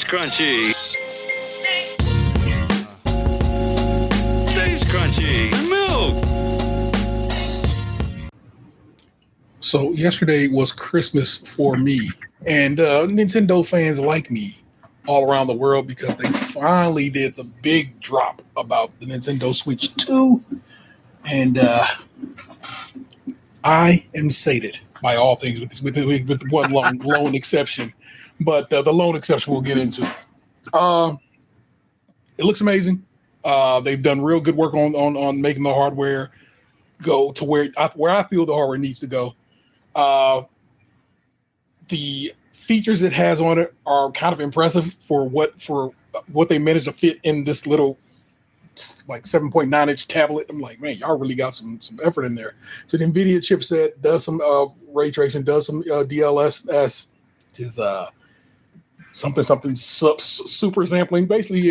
Krunchy. Stays crunchy. And milk. So yesterday was Christmas for me and Nintendo fans like me all around the world because they finally did the big drop about the Nintendo Switch 2. And I am sated by all things with one lone exception. But the lone exception we'll get into. It looks amazing. They've done real good work on making the hardware go to where I feel the hardware needs to go. The features it has on it are kind of impressive for what they managed to fit in this little like 7.9 inch tablet. I'm like, man, y'all really got some effort in there. So the NVIDIA chipset does some ray tracing, does some DLSS, which is something super sampling. Basically,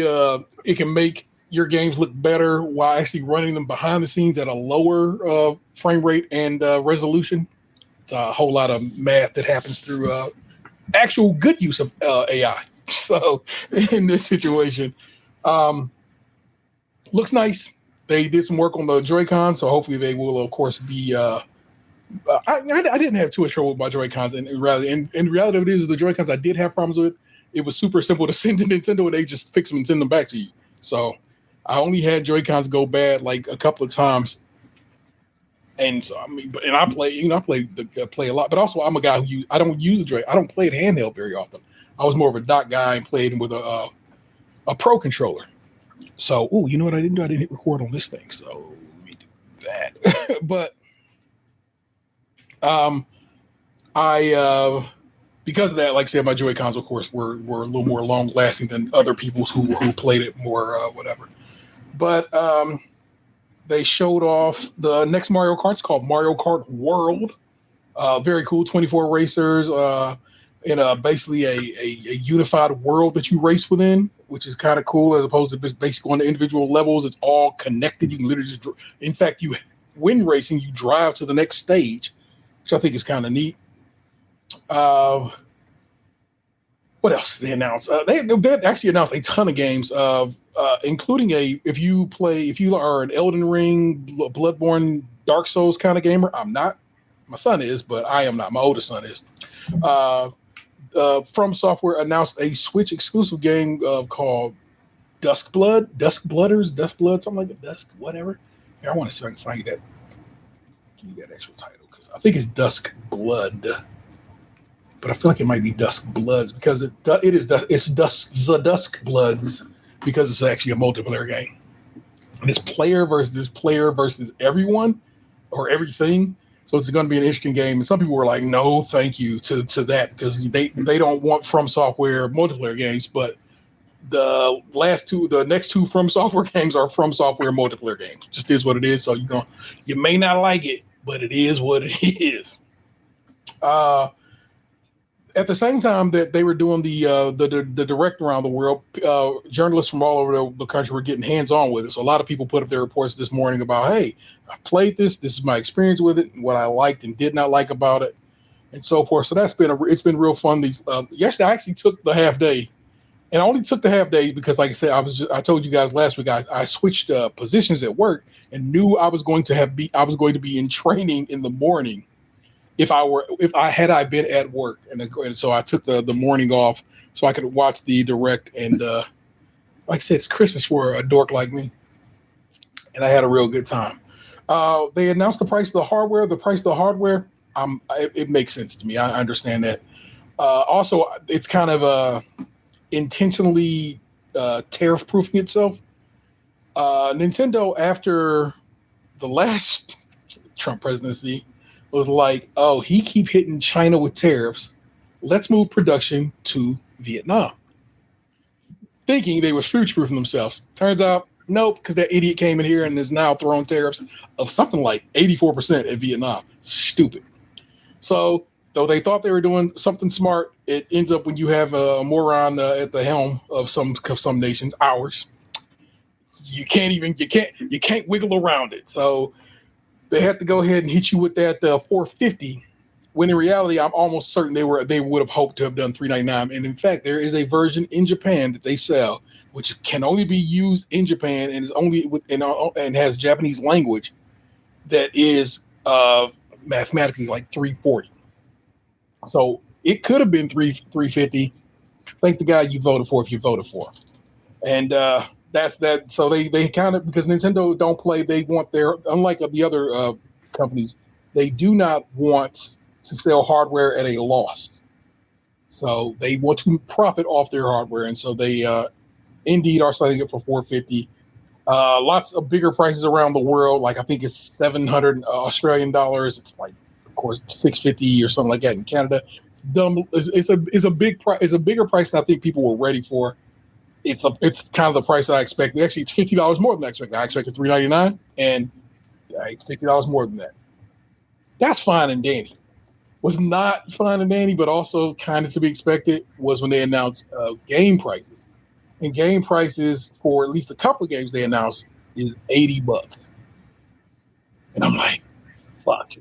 it can make your games look better while actually running them behind the scenes at a lower frame rate and resolution. It's a whole lot of math that happens through actual good use of AI. So in this situation, looks nice. They did some work on the Joy-Con, so hopefully they will, of course, be. I didn't have too much trouble with my Joy-Cons, and in reality, of it is the Joy-Cons I did have problems with. It was super simple to send to Nintendo, and they just fix them and send them back to you. So I only had Joy-Cons go bad like a couple of times, and so I play a lot, but also I'm a guy who I don't use a Joy. I don't play it handheld very often. I was more of a dock guy and played with a Pro controller. So, you know what I didn't do? I didn't hit record on this thing, so let me do that. But I because of that, like I said, my Joy-Cons, of course, were a little more long-lasting than other people's who played it more, whatever. But they showed off the next Mario Kart. It's called Mario Kart World. Very cool, 24 racers in basically a unified world that you race within, which is kind of cool as opposed to basically on the individual levels. It's all connected. You can literally just, in fact, when racing, you drive to the next stage, which I think is kind of neat. What else did they announced? They actually announced a ton of games, including if you are an Elden Ring, Bloodborne, Dark Souls kind of gamer. I'm not. My son is, but I am not. My oldest son is. From Software announced a Switch exclusive game called Duskblood, something like that. Dusk, whatever. Here, I want to see if I can find that. Give you that actual title because I think it's Duskblood, but I feel like it might be Duskbloods because it's Duskbloods because it's actually a multiplayer game. And it's player versus everyone or everything. So it's going to be an interesting game. And some people were like, no, thank you to that because they don't want From Software multiplayer games. But the next two From Software games are From Software multiplayer games. Just is what it is. So you may not like it, but it is what it is. At the same time that they were doing the direct around the world, journalists from all over the country were getting hands-on with it. So a lot of people put up their reports this morning about, hey, I've played this. This is my experience with it, and what I liked and did not like about it, and so forth. So it's been real fun. Yesterday I actually took the half day, and I only took the half day because, like I said, I told you guys last week I switched positions at work and knew I was going to be in training in the morning. If I had been at work, and so I took the morning off so I could watch the direct, and like I said, it's Christmas for a dork like me, and I had a real good time. They announced the price of the hardware. It makes sense to me. I understand that. Also, it's kind of intentionally tariff-proofing itself. Nintendo, after the last Trump presidency, was like, oh, he keep hitting China with tariffs. Let's move production to Vietnam. Thinking they were future-proofing themselves. Turns out, nope, because that idiot came in here and is now throwing tariffs of something like 84% at Vietnam. Stupid. So, though they thought they were doing something smart, it ends up when you have a moron at the helm of some nations, ours. You can't wiggle around it. So they had to go ahead and hit you with that 450, When in reality, I'm almost certain they would have hoped to have done $3.99. And in fact, there is a version in Japan that they sell, which can only be used in Japan and is only and has Japanese language that is mathematically like $3.40. So it could have been $3.50. Thank the guy you voted for if you voted for. And that's that. So they kind of, because Nintendo don't play, they want unlike the other companies, they do not want to sell hardware at a loss. So they want to profit off their hardware. And so they indeed are selling it for $4.50. Lots of bigger prices around the world. Like I think it's 700 Australian dollars. It's like, of course, $6.50 or something like that in Canada. It's dumb. It's a big price. It's a bigger price than I think people were ready for. It's kind of the price I expected. Actually, it's $50 more than I expected. I expected $3.99, and it's $50 more than that. That's fine and dandy. Was not fine and dandy, but also kind of to be expected was when they announced game prices. And game prices for at least a couple of games they announced is $80. And I'm like, fuck.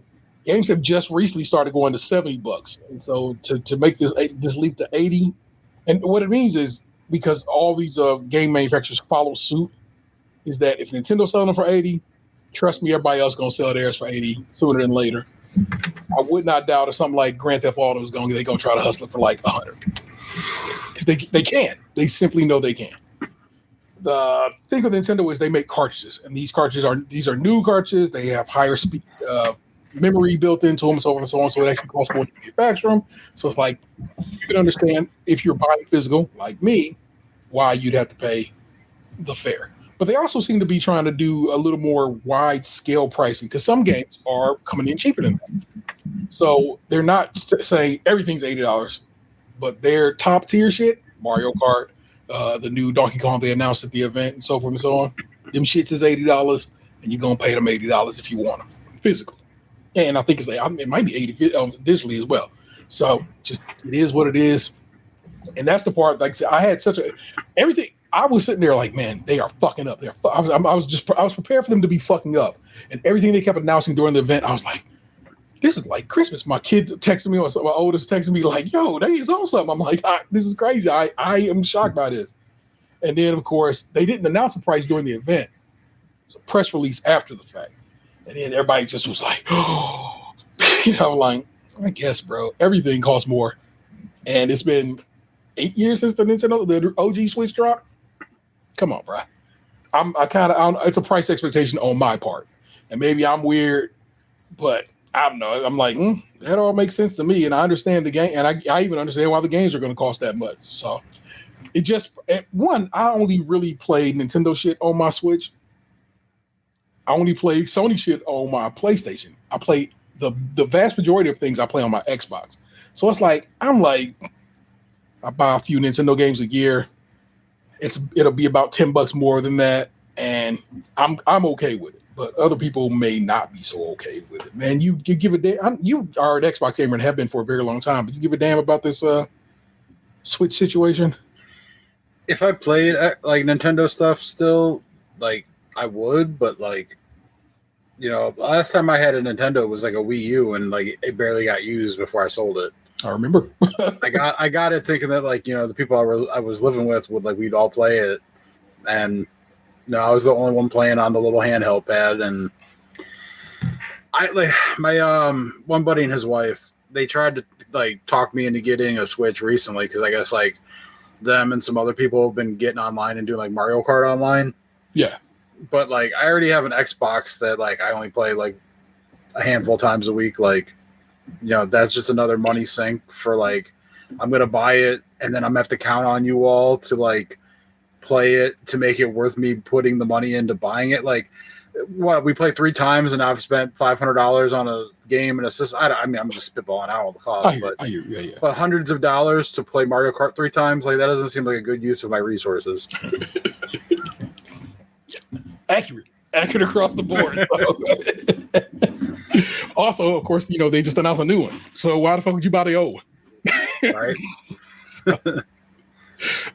Games have just recently started going to $70. And so to make this leap to 80, and what it means is, because all these game manufacturers follow suit, is that if Nintendo's selling them for 80, trust me, everybody else is going to sell theirs for 80 sooner than later. I would not doubt if something like Grand Theft Auto is they're going to try to hustle it for like 100. Because they can. They simply know they can. The thing with Nintendo is they make cartridges, and these are new cartridges. They have higher speed memory built into them, so on and so on. So it actually costs more to manufacture them. So it's like, you can understand if you're buying physical, like me, why you'd have to pay the fare. But they also seem to be trying to do a little more wide scale pricing, because some games are coming in cheaper than that. So they're not saying everything's $80, but their top tier shit, Mario Kart, the new Donkey Kong they announced at the event, and so forth and so on, them shits is $80, and you're going to pay them $80 if you want them physically. And I think it might be 80 digitally as well. So just, it is what it is. And that's the part, like I said, I had everything. I was sitting there like, man, they are fucking up. I was prepared for them to be fucking up. And everything they kept announcing during the event, I was like, this is like Christmas. My kids texting me, or my oldest texting me like, yo, they is on something. I'm like, this is crazy. I am shocked by this. And then, of course, they didn't announce the price during the event. It was a press release after the fact. And then everybody just was like, oh, like, I guess, bro, everything costs more. And it's been 8 years since the OG Switch dropped. Come on, bro. It's a price expectation on my part. And maybe I'm weird, but I don't know. I'm like, that all makes sense to me. And I understand the game. And I even understand why the games are going to cost that much. So it just, I only really played Nintendo shit on my Switch. I only play Sony shit on my PlayStation. I play the vast majority of things I play on my Xbox. So it's like, I buy a few Nintendo games a year. It'll be about $10 more than that, and I'm okay with it. But other people may not be so okay with it. Man, you give a damn. You are an Xbox gamer and have been for a very long time, but you give a damn about this Switch situation? If I played like Nintendo stuff still, like, I would, but like, the last time I had a Nintendo was like a Wii U, and like it barely got used before I sold it. I remember. I got it thinking that like, the people I was living with we'd all play it, and no, I was the only one playing on the little handheld pad. And I like my one buddy and his wife, they tried to like talk me into getting a Switch recently, because I guess like them and some other people have been getting online and doing like Mario Kart online. Yeah. But like, I already have an Xbox that like I only play like a handful of times a week. Like, that's just another money sink for like, I'm going to buy it and then I'm going to have to count on you all to like play it to make it worth me putting the money into buying it. Like, what, we played 3 times and I've spent $500 on a game and a system. I mean, I'm just spitballing out all the costs, but hundreds of dollars to play Mario Kart 3 times, like that doesn't seem like a good use of my resources. Accurate across the board. Also, of course, they just announced a new one. So why the fuck would you buy the old one? Right.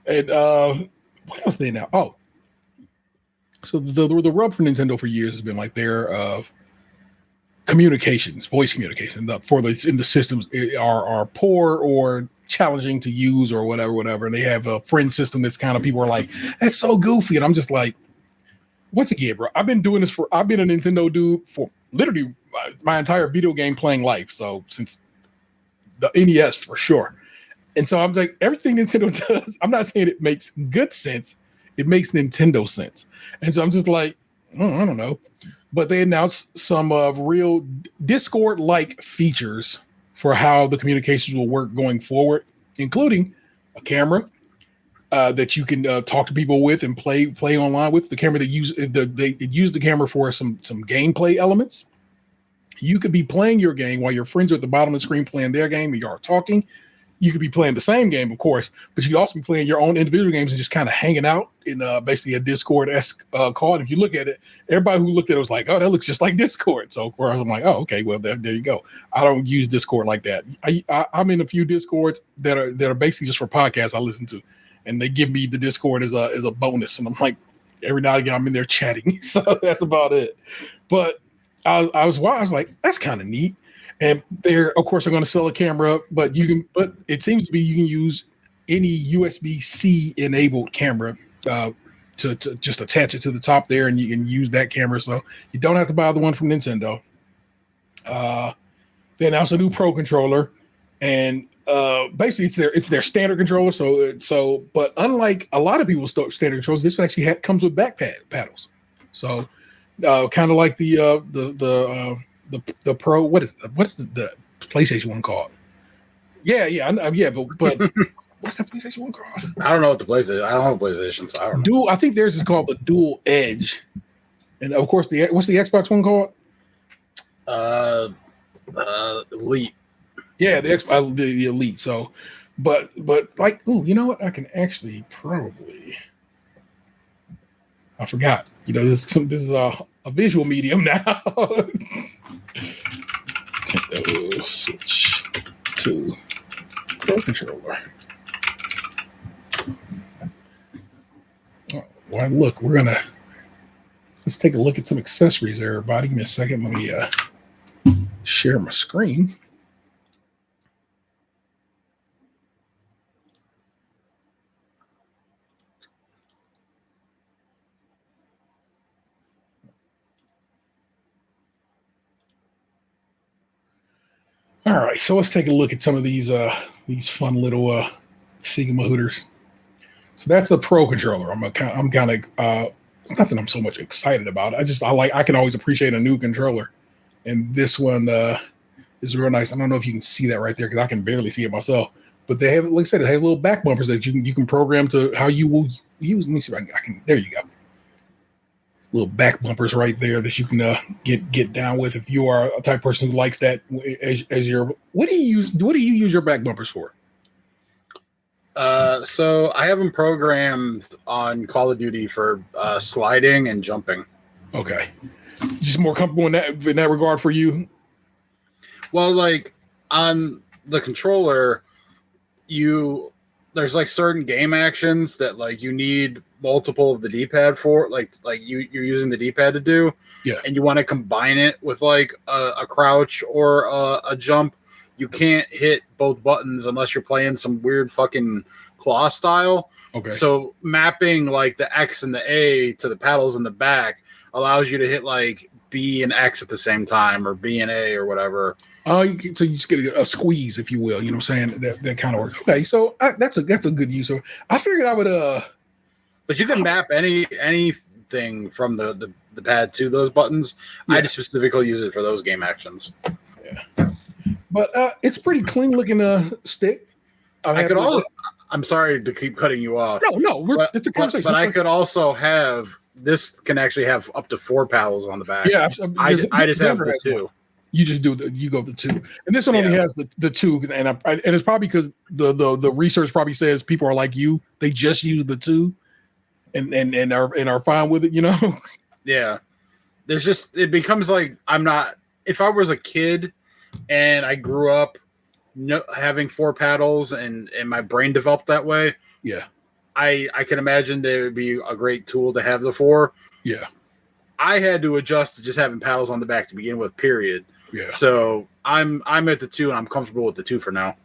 And what else they now? Oh, so the rub for Nintendo for years has been like communications, voice communication in the systems are poor or challenging to use or whatever. And they have a friend system that's kind of people are like, that's so goofy. And I'm just like, once again, bro, I've been a Nintendo dude for literally my entire video game playing life. So since the NES for sure. And so I'm like, everything Nintendo does, I'm not saying it makes good sense. It makes Nintendo sense. And so I'm just like, I don't know. But they announced some real Discord-like features for how the communications will work going forward, including a camera that you can talk to people with and play online with. The camera they use the camera for some gameplay elements. You could be playing your game while your friends are at the bottom of the screen playing their game and you are talking. You could be playing the same game, of course, but you could also be playing your own individual games and just kind of hanging out in basically a Discord-esque call. And if you look at it, everybody who looked at it was like, oh, that looks just like Discord. So of course I'm like, oh, okay, well, there you go. I don't use Discord like that. I'm in a few Discords that are basically just for podcasts I listen to. And they give me the Discord as a bonus. And I'm like, every now and again, I'm in there chatting. So that's about it. But I was like, that's kind of neat. And they're, of course, going to sell a camera, but it seems to be you can use any USB-C enabled camera to just attach it to the top there, and you can use that camera. So you don't have to buy the one from Nintendo. They announced a new Pro controller, and basically it's their standard controller. So, but unlike a lot of people's standard controllers, this actually comes with back paddles. So, kind of like the Pro. What is the PlayStation one called? Yeah, but what's that PlayStation one called? I don't know what the PlayStation. I don't have a PlayStation, so I don't know. I think theirs is called the Dual Edge, and of course what's the Xbox one called? Elite. Yeah, the Elite. So, but like, ooh, you know what? I can actually probably. I forgot. You know, this is a visual medium now. Switch to Pro controller. Oh, well, look, let's take a look at some accessories there, everybody. Give me a second. Let me share my screen. All right, so let's take a look at some of these fun little Sigma hooters. So that's the Pro controller. I'm kind of it's nothing I'm so much excited about. I can always appreciate a new controller, and this one is real nice. I don't know if you can see that right there because I can barely see it myself. But they have, like I said, it has little back bumpers that you can program to how you will use. Let me see if I can. There you go. Little back bumpers right there that you can get down with if you are a type of person who likes that as your. What do you use your back bumpers for? So I have them programmed on Call of Duty for sliding and jumping. Okay, just more comfortable in that regard for you. Well, like on the controller, there's like certain game actions that like you need multiple of the D-pad for, like you're using the D-pad to do. Yeah. And you want to combine it with like a crouch or a jump. You can't hit both buttons unless you're playing some weird fucking claw style. Okay. So mapping like the X and the A to the paddles in the back allows you to hit like B and X at the same time, or B and A or whatever. So you just get a squeeze, if you will. You know what I'm saying? That kind of works. Okay, so that's a good use of. I figured I would. But you can map anything from the pad to those buttons. Yeah. I just specifically use it for those game actions. Yeah. But it's pretty clean looking stick. I'm sorry to keep cutting you off. No, it's a conversation. But I could also have this. Can actually have up to 4 paddles on the back. Yeah, I just have the 2. One. You just you go the 2, and this one only has the 2, and it's probably because the research probably says people are like you. They just use the 2, and are fine with it. You know. Yeah, it becomes like I'm not. If I was a kid and I grew up having 4 paddles and my brain developed that way, yeah, I can imagine that it would be a great tool to have the 4. Yeah, I had to adjust to just having paddles on the back to begin with, period. Yeah. So I'm at the 2, and I'm comfortable with the 2 for now.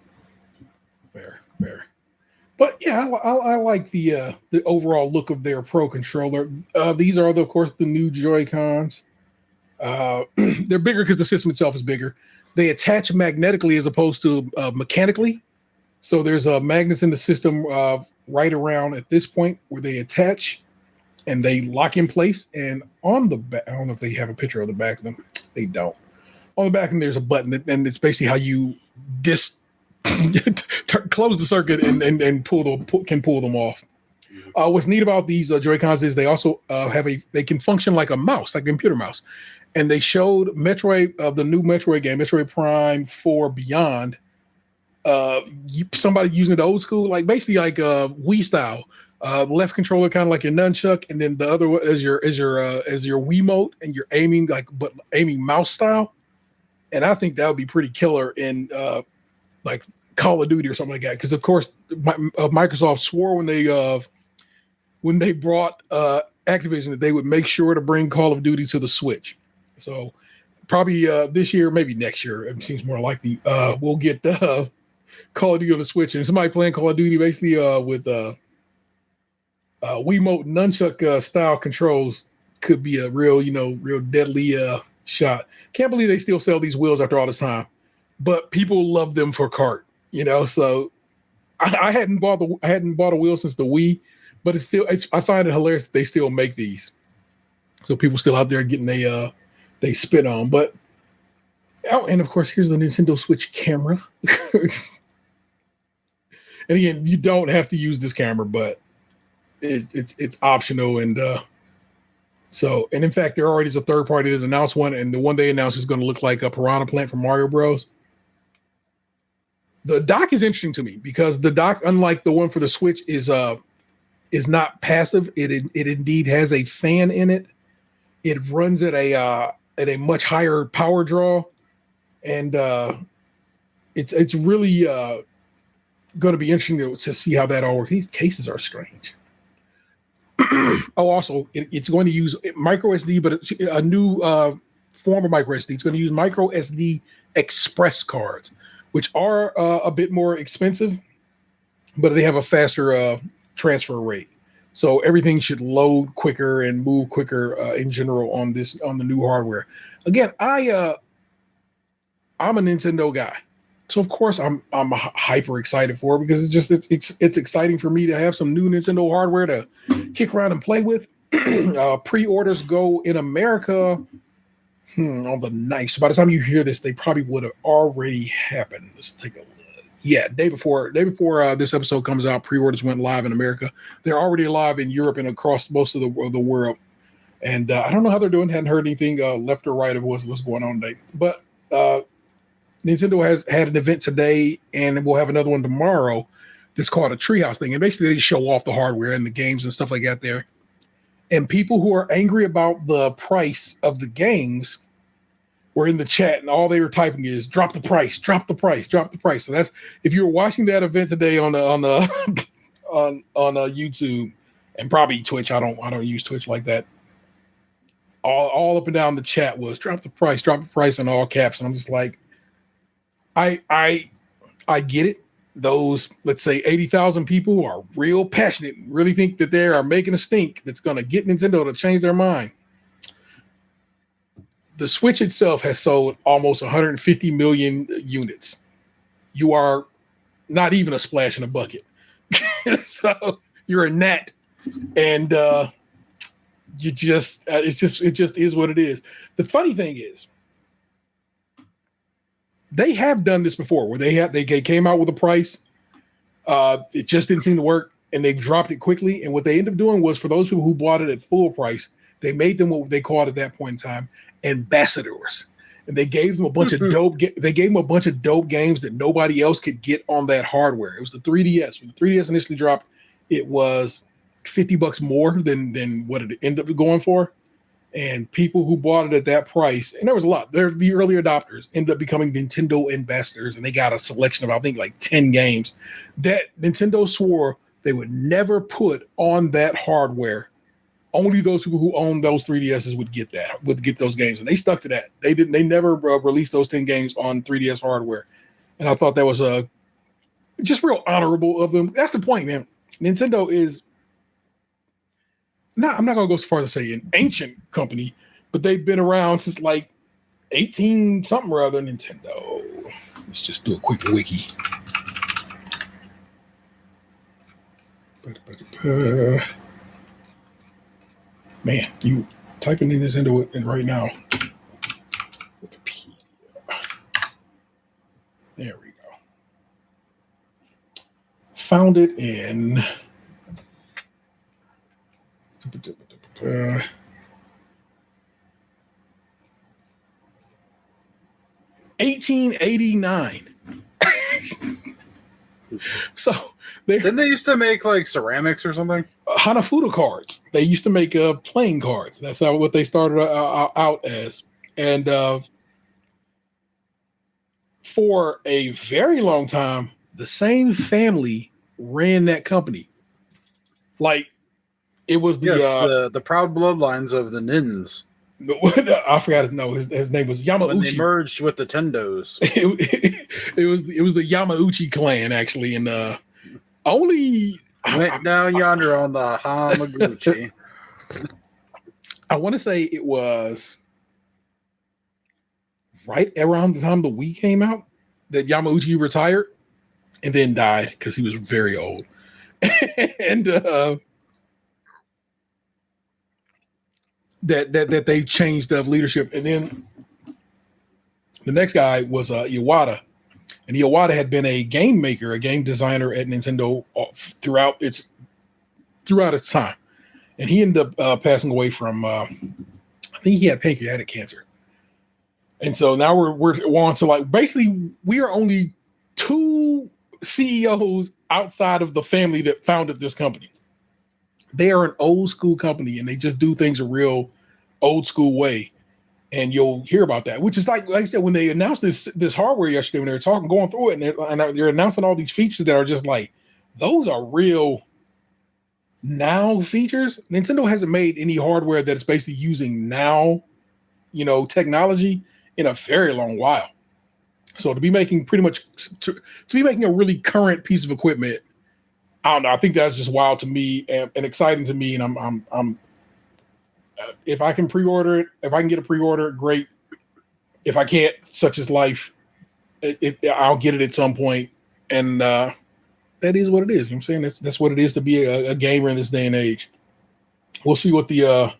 Fair. But yeah, I like the overall look of their Pro controller. These are, of course, the new Joy-Cons. They're bigger because the system itself is bigger. They attach magnetically as opposed to mechanically. So there's magnets in the system right around at this point where they attach and they lock in place. And on the back, I don't know if they have a picture of the back of them. They don't. On the back, and there's a button, and it's basically how you close the circuit and can pull them off. What's neat about these Joy-Cons is they also they can function like a mouse, like a computer mouse. And they showed the new Metroid game, Metroid Prime 4 Beyond. Somebody using it old school, like basically like Wii style. Left controller kind of like your nunchuck, and then the other one is your Wiimote, and you're aiming aiming mouse style. And I think that would be pretty killer in like Call of Duty or something like that. Because of course, Microsoft swore when they brought Activision that they would make sure to bring Call of Duty to the Switch. So probably this year, maybe next year, it seems more likely we'll get Call of Duty on the Switch. And somebody playing Call of Duty basically with Wiimote nunchuck style controls could be a real deadly shot. Can't believe they still sell these wheels after all this time, but people love them for kart. So I hadn't bought a wheel since the Wii, but I find it hilarious that they still make these. So people still out there getting they spit on. But and of course, here's the Nintendo Switch camera. And again, you don't have to use this camera, but it's optional. And and in fact, there already is a third party that announced one, and the one they announced is going to look like a Piranha Plant from Mario Bros. The dock is interesting to me because the dock, unlike the one for the Switch, is not passive. It indeed has a fan in it. It runs at a much higher power draw, and it's really going to be interesting to see how that all works. These cases are strange. Also, it's going to use micro SD, but it's a new form of micro SD. It's going to use micro SD express cards, which are a bit more expensive, but they have a faster transfer rate. So everything should load quicker and move quicker in general on the new hardware. Again, I'm a Nintendo guy, so of course I'm hyper excited for it because it's exciting for me to have some new Nintendo hardware to kick around and play with. Pre-orders go in America on the 9th. So by the time you hear this, they probably would have already happened. Let's take a look. Yeah, day before this episode comes out, pre-orders went live in America. They're already live in Europe and across most of the world. And I don't know how they're doing. Hadn't heard anything left or right of what's going on today. But Nintendo has had an event today, and we'll have another one tomorrow that's called a Treehouse thing. And basically, they show off the hardware and the games and stuff like that there. And people who are angry about the price of the games were in the chat, and all they were typing is "drop the price, drop the price, drop the price." So that's if you were watching that event today on YouTube and probably Twitch. I don't use Twitch like that. All up and down the chat was drop the price in all caps, and I'm just like, I get it. Those, let's say 80,000 people who are real passionate, really think that they are making a stink that's going to get Nintendo to change their mind. The Switch itself has sold almost 150 million units. You are not even a splash in a bucket. So you're a gnat, and it just is what it is. The funny thing is, they have done this before where they came out with a price. It just didn't seem to work, and they've dropped it quickly. And what they ended up doing was, for those people who bought it at full price, they made them what they called at that point in time ambassadors, and they gave them a bunch of dope. They gave them a bunch of dope games that nobody else could get on that hardware. It was the 3DS. When the 3DS initially dropped, it was $50 more than what it ended up going for. And people who bought it at that price, and there was a lot, they're the early adopters, ended up becoming Nintendo ambassadors, and they got a selection of, I think, like 10 games that Nintendo swore they would never put on that hardware only those people who own those 3DSs would get those games, and they stuck to that. They never released those 10 games on 3DS hardware, and I thought that was just real honorable of them. That's the point, man. Nintendo is not. I'm not gonna go so far as to say an ancient company, but they've been around since like 18 something or other. Nintendo. Let's just do a quick wiki. Man, you typing in Nintendo right now. There we go. Founded in 1889. So didn't they used to make like ceramics or something? Hanafuda cards. They used to make playing cards. That's what they started out as. And for a very long time, the same family ran that company. Like it was the proud bloodlines of the Nins. I forgot his name was Yamauchi. When they merged with the Tendos. It was the Yamauchi clan actually, and only went down yonder on the Hamaguchi. I want to say it was right around the time the Wii came out that Yamauchi retired and then died because he was very old. And that they changed of leadership. And then the next guy was Iwata. And Iwata had been a game maker, a game designer at Nintendo throughout its time. And he ended up passing away from, I think he had pancreatic cancer. And so now we're on to like, basically we are only 2 CEOs outside of the family that founded this company. They are an old school company and they just do things a real old school way. And you'll hear about that, which is like I said, when they announced this hardware yesterday, when they were going through it and they're announcing all these features that are just like, those are real now features. Nintendo hasn't made any hardware that is basically using now, technology in a very long while. So to be making to be making a really current piece of equipment, I don't know. I think that's just wild to me and exciting to me. And I'm if I can pre-order it, if I can get a pre-order, great. If I can't, such is life. I'll get it at some point, and that is what it is. You know what I'm saying? That's what it is to be a gamer in this day and age. We'll see what the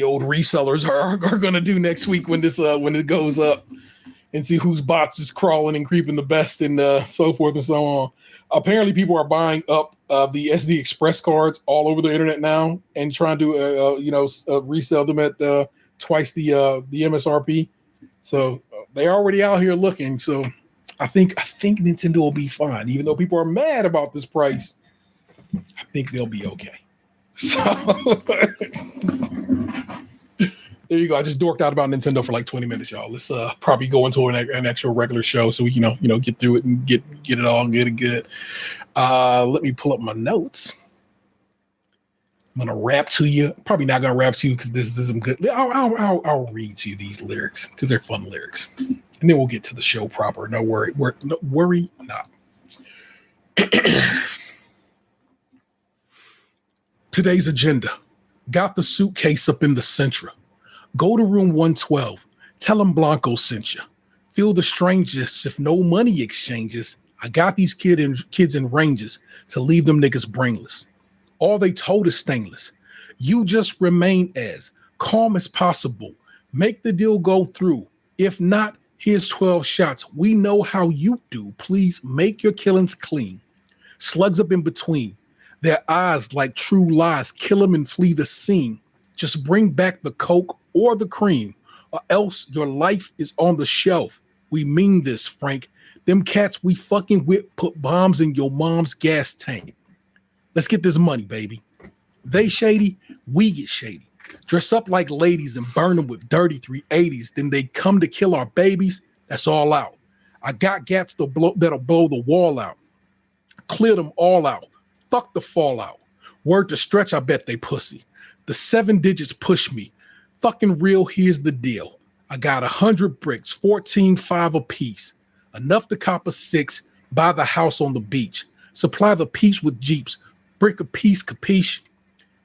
old resellers are going to do next week when it goes up, and see whose bots is crawling and creeping the best, and so forth and so on. Apparently, people are buying up the SD Express cards all over the internet now and trying to resell them at twice the MSRP. So they're already out here looking. So I think Nintendo will be fine, even though people are mad about this price. I think they'll be okay. So there you go. I just dorked out about Nintendo for like 20 minutes, y'all. Let's probably go into an actual regular show so we get through it and get it all good. Let me pull up my notes. I'm gonna rap to you. Probably not gonna rap to you because this is some good. I'll read to you these lyrics because they're fun lyrics, and then we'll get to the show proper. No worry, worry not. Today's agenda. Got the suitcase up in the Sentra. Go to room 112. Tell them Blanco sent you. Feel the strangest if no money exchanges. I got these kids in ranges to leave them niggas brainless. All they told is stainless. You just remain as calm as possible. Make the deal go through. If not, here's 12 shots. We know how you do. Please make your killings clean. Slugs up in between. Their eyes like true lies. Kill them and flee the scene. Just bring back the coke or the cream, or else your life is on the shelf. We mean this, Frank. Them cats we fucking with put bombs in your mom's gas tank. Let's get this money, baby. They shady, we get shady. Dress up like ladies and burn them with dirty 380s. Then they come to kill our babies. That's all out. I got gats that'll blow the wall out. Clear them all out. Fuck the fallout. Word to Stretch, I bet they pussy. The 7 digits push me. Fucking real, here's the deal. I got 100 bricks, 14.5 a piece. Enough to cop a 6, buy the house on the beach. Supply the piece with Jeeps. Brick a piece, capiche?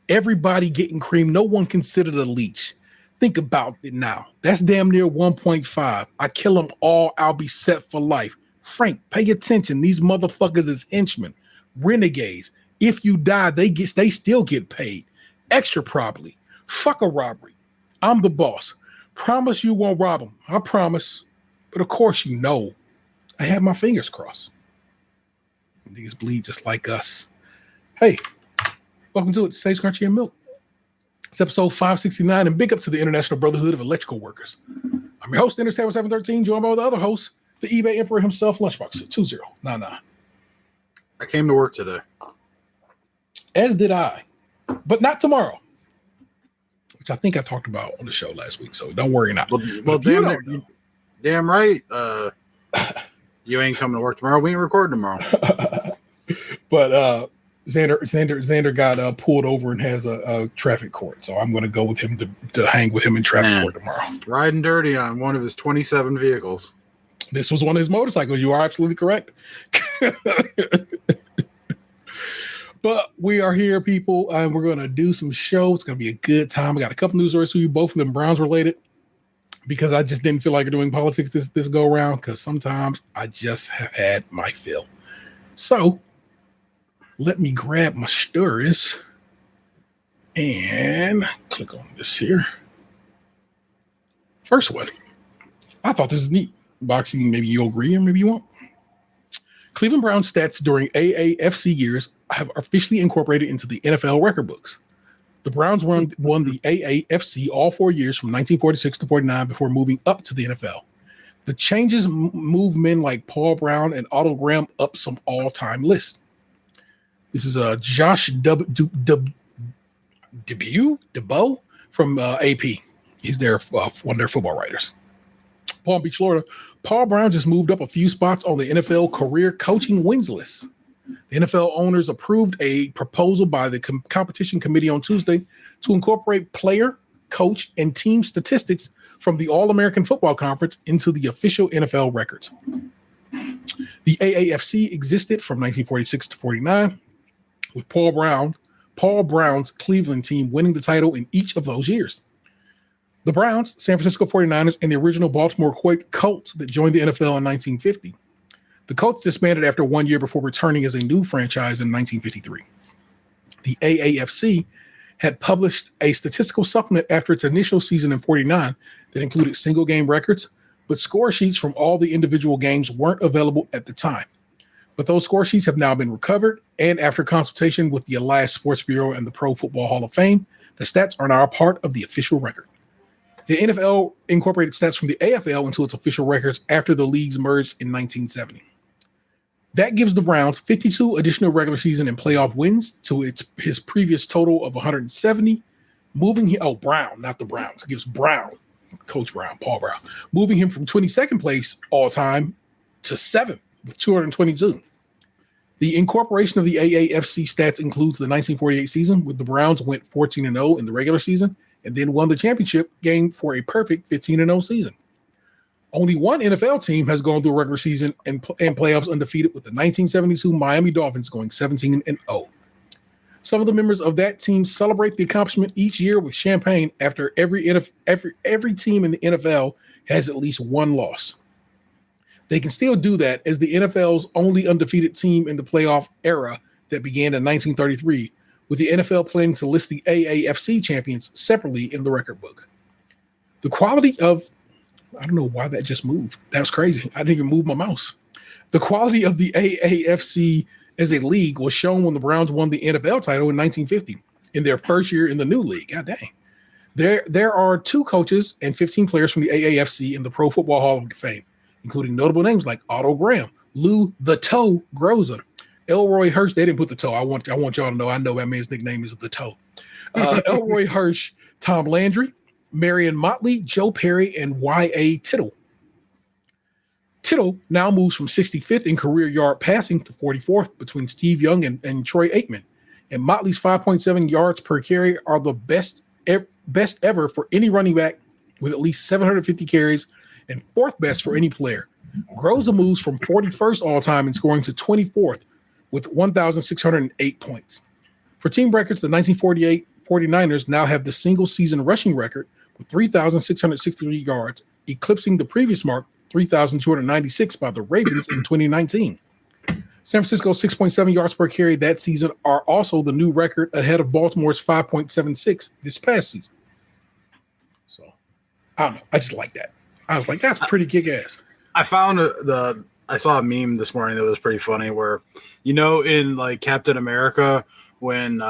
Everybody getting cream. No one considered a leech. Think about it now. That's damn near 1.5. I kill them all. I'll be set for life. Frank, pay attention. These motherfuckers is henchmen, renegades. If you die, they still get paid. Extra probably. Fuck a robbery. I'm the boss. Promise you won't rob them. I promise. But of course you know. I have my fingers crossed. Niggas bleed just like us. Hey, welcome to it. Stays Crunchy and Milk. It's episode 569, and big up to the International Brotherhood of Electrical Workers. I'm your host, Interstable 713, joined by the other host, the eBay Emperor himself, Lunchbox 2099. I came to work today. As did I, but not tomorrow, which I think I talked about on the show last week, so don't worry now. Well damn right. You ain't coming to work tomorrow. We ain't recording tomorrow. But Xander got pulled over and has a traffic court, so I'm going to go with him to hang with him in traffic court tomorrow. Riding dirty on one of his 27 vehicles. This was one of his motorcycles. You are absolutely correct. But we are here, people, and we're going to do some show. It's going to be a good time. I got a couple news stories for you, both of them Browns related, because I just didn't feel like doing politics this go around, because sometimes I just have had my fill. So let me grab my stories and click on this here. First one. I thought this is neat. Boxing, maybe you'll agree or maybe you won't. Cleveland Browns stats during AAFC years have officially incorporated into the NFL record books. The Browns won the AAFC all 4 years from 1946 to 49 before moving up to the NFL. The changes move men like Paul Brown and Otto Graham up some all-time lists. This is Josh Dubow from AP. He's one of their football writers. Palm Beach, Florida. Paul Brown just moved up a few spots on the NFL career coaching wins list. The NFL owners approved a proposal by the competition committee on Tuesday to incorporate player, coach, and team statistics from the All-American Football Conference into the official NFL records. The AAFC existed from 1946 to 49, with Paul Brown's Cleveland team winning the title in each of those years. The Browns, San Francisco 49ers, and the original Baltimore Colts that joined the NFL in 1950. The Colts disbanded after 1 year before returning as a new franchise in 1953. The AAFC had published a statistical supplement after its initial season in 49 that included single game records, but score sheets from all the individual games weren't available at the time. But those score sheets have now been recovered, and after consultation with the Elias Sports Bureau and the Pro Football Hall of Fame, the stats are now a part of the official record. The NFL incorporated stats from the AFL into its official records after the leagues merged in 1970. That gives the Browns 52 additional regular season and playoff wins to his previous total of 170, Brown, not the Browns. It gives Brown, Coach Brown, Paul Brown, moving him from 22nd place all time to 7th with 222. The incorporation of the AAFC stats includes the 1948 season, where the Browns went 14-0 in the regular season and then won the championship game for a perfect 15-0 season. Only one NFL team has gone through a regular season and playoffs undefeated, with the 1972 Miami Dolphins going 17-0. Some of the members of that team celebrate the accomplishment each year with champagne after every team in the NFL has at least one loss. They can still do that as the NFL's only undefeated team in the playoff era that began in 1933, with the NFL planning to list the AAFC champions separately in the record book. The quality of I don't know why that just moved. That was crazy. I didn't even move my mouse. The quality of the AAFC as a league was shown when the Browns won the NFL title in 1950 in their first year in the new league. God dang. There are 2 coaches and 15 players from the AAFC in the Pro Football Hall of Fame, including notable names like Otto Graham, Lou the Toe Groza, Elroy Hirsch. They didn't put the toe. I want y'all to know. I know that man's nickname is the Toe. Elroy Hirsch, Tom Landry, Marion Motley, Joe Perry, and Y.A. Tittle. Tittle now moves from 65th in career yard passing to 44th between Steve Young and Troy Aikman. and Motley's 5.7 yards per carry are the best ever for any running back with at least 750 carries and fourth best for any player. Groza moves from 41st all-time in scoring to 24th with 1,608 points. For team records, the 1948 49ers now have the single-season rushing record with 3,663 yards, eclipsing the previous mark, 3,296 by the Ravens in 2019. San Francisco's 6.7 yards per carry that season are also the new record ahead of Baltimore's 5.76 this past season. So, I don't know. I just like that. I was like, that's pretty kick-ass. I found I saw a meme this morning that was pretty funny where, in like Captain America when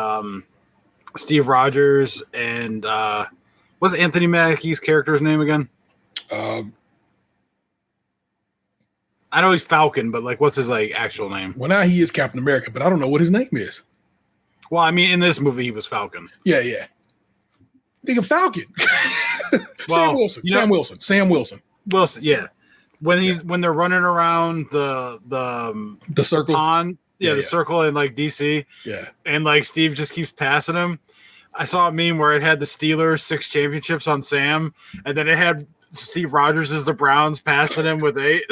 Steve Rogers and what's Anthony Mackie's character's name again? I know he's Falcon, but like, what's his like actual name? Well, now he is Captain America, but I don't know what his name is. Well, I mean, in this movie, he was Falcon. Yeah. Nigga, Falcon. Sam Wilson. Wilson, yeah. When they're running around the circle, pond, the circle in like DC, and like Steve just keeps passing him. I saw a meme where it had the Steelers 6 championships on Sam, and then it had Steve Rogers as the Browns passing him with 8.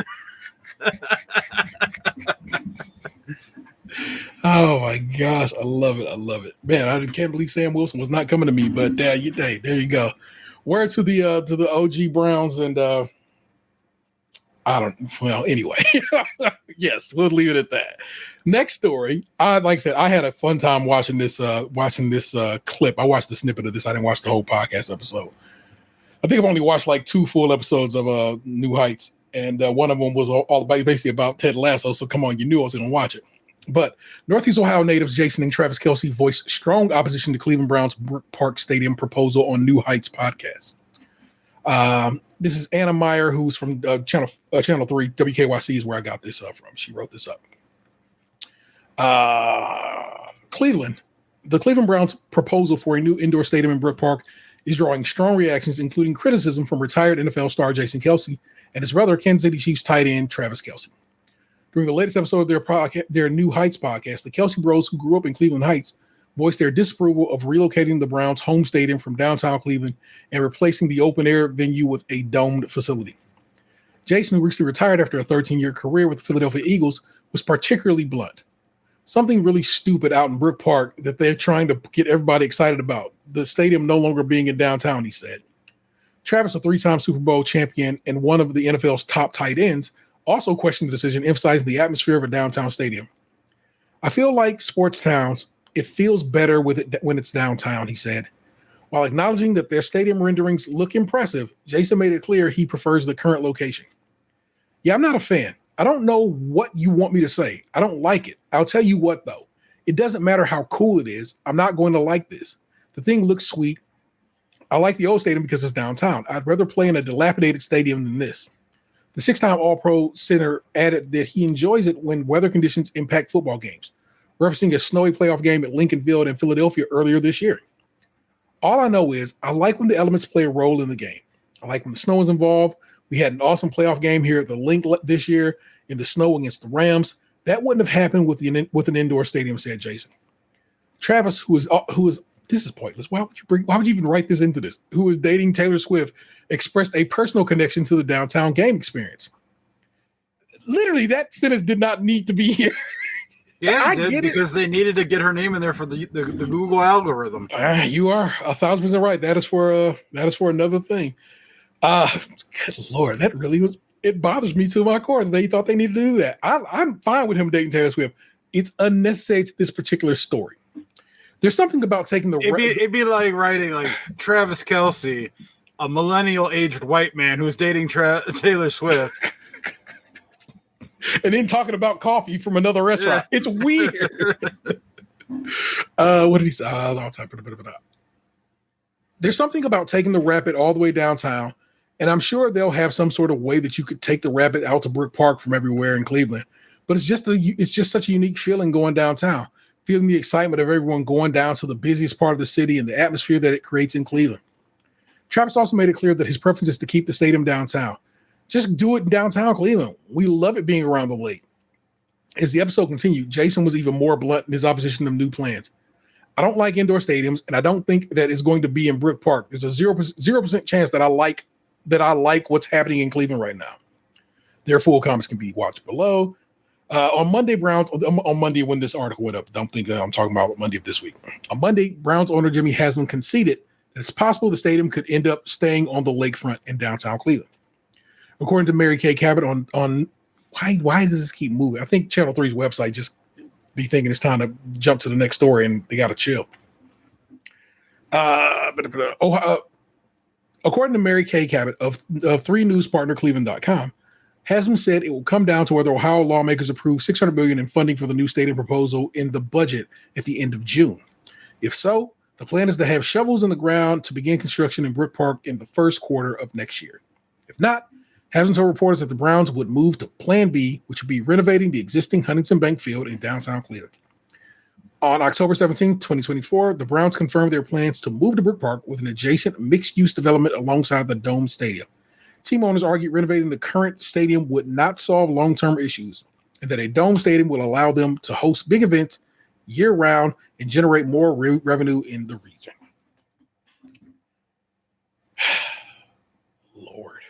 Oh my gosh, I love it, man. I can't believe Sam Wilson was not coming to me, but there you go. Word to the OG Browns, and anyway. Yes, we'll leave it at that. Next story. Like I said, I had a fun time watching this clip. I watched the snippet of this. I didn't watch the whole podcast episode. I think I've only watched like 2 full episodes of New Heights. And one of them was all basically about Ted Lasso. So come on, you knew I was going to watch it. But Northeast Ohio natives Jason and Travis Kelce voiced strong opposition to Cleveland Browns' Brookpark Stadium proposal on New Heights podcast. This is Anna Meyer, who's from Channel 3. WKYC is where I got this from. She wrote this up. Cleveland. The Cleveland Browns' proposal for a new indoor stadium in Brookpark is drawing strong reactions, including criticism from retired NFL star Jason Kelce and his brother, Kansas City Chiefs tight end Travis Kelce. During the latest episode of their New Heights podcast, the Kelce bros, who grew up in Cleveland Heights, voiced their disapproval of relocating the Browns' home stadium from downtown Cleveland and replacing the open-air venue with a domed facility. Jason, who recently retired after a 13-year career with the Philadelphia Eagles, was particularly blunt. Something really stupid out in Brook Park that they're trying to get everybody excited about. The stadium no longer being in downtown, he said. Travis, a 3-time Super Bowl champion and one of the NFL's top tight ends, also questioned the decision, emphasizing the atmosphere of a downtown stadium. I feel like sports towns, it feels better with it when it's downtown, he said. While acknowledging that their stadium renderings look impressive, Jason made it clear he prefers the current location. Yeah, I'm not a fan. I don't know what you want me to say. I don't like it. I'll tell you what, though. It doesn't matter how cool it is. I'm not going to like this. The thing looks sweet. I like the old stadium because it's downtown. I'd rather play in a dilapidated stadium than this. The 6-time All-Pro center added that he enjoys it when weather conditions impact football games, referencing a snowy playoff game at Lincoln Field in Philadelphia earlier this year. All I know is I like when the elements play a role in the game. I like when the snow is involved. We had an awesome playoff game here at the Link this year in the snow against the Rams. That wouldn't have happened with an indoor stadium, said Jason. Travis, who is this is pointless. Why would you even write this into this? Who is dating Taylor Swift, expressed a personal connection to the downtown game experience. Literally, that sentence did not need to be here. Yeah, I did because they needed to get her name in there for the Google algorithm. You are 1,000% right. That is for another thing. Good Lord, that really was. It bothers me to my core that they thought they needed to do that. I'm fine with him dating Taylor Swift. It's unnecessary to this particular story. There's something about taking the. It'd be like writing like Travis Kelce, a millennial aged white man who's dating Taylor Swift. And then talking about coffee from another restaurant. Yeah. It's weird. What did he say? I'll type it up. There's something about taking the Rapid all the way downtown, and I'm sure they'll have some sort of way that you could take the Rapid out to Brook Park from everywhere in Cleveland. But it's just such a unique feeling going downtown, feeling the excitement of everyone going down to the busiest part of the city and the atmosphere that it creates in Cleveland. Travis also made it clear that his preference is to keep the stadium downtown. Just do it in downtown Cleveland. We love it being around the lake. As the episode continued, Jason was even more blunt in his opposition to new plans. I don't like indoor stadiums, and I don't think that it's going to be in Brookpark. There's a 0% chance that I like what's happening in Cleveland right now. Their full comments can be watched below. On Monday, on Monday when this article went up, don't think that I'm talking about Monday of this week. On Monday, Browns owner Jimmy Haslam conceded that it's possible the stadium could end up staying on the lakefront in downtown Cleveland. According to Mary Kay Cabot on why does this keep moving? I think Channel 3's website just be thinking it's time to jump to the next story and they got to chill. According to Mary Kay Cabot of 3 News partner Cleveland.com, Haslam said it will come down to whether Ohio lawmakers approve $600 million in funding for the new stadium proposal in the budget at the end of June. If so, the plan is to have shovels in the ground to begin construction in Brookpark in the first quarter of next year. If not, Haslam told reporters that the Browns would move to Plan B, which would be renovating the existing Huntington Bank Field in downtown Cleveland. On October 17, 2024, the Browns confirmed their plans to move to Brookpark with an adjacent mixed-use development alongside the Dome Stadium. Team owners argued renovating the current stadium would not solve long-term issues, and that a Dome Stadium will allow them to host big events year-round and generate more revenue in the region. Lord.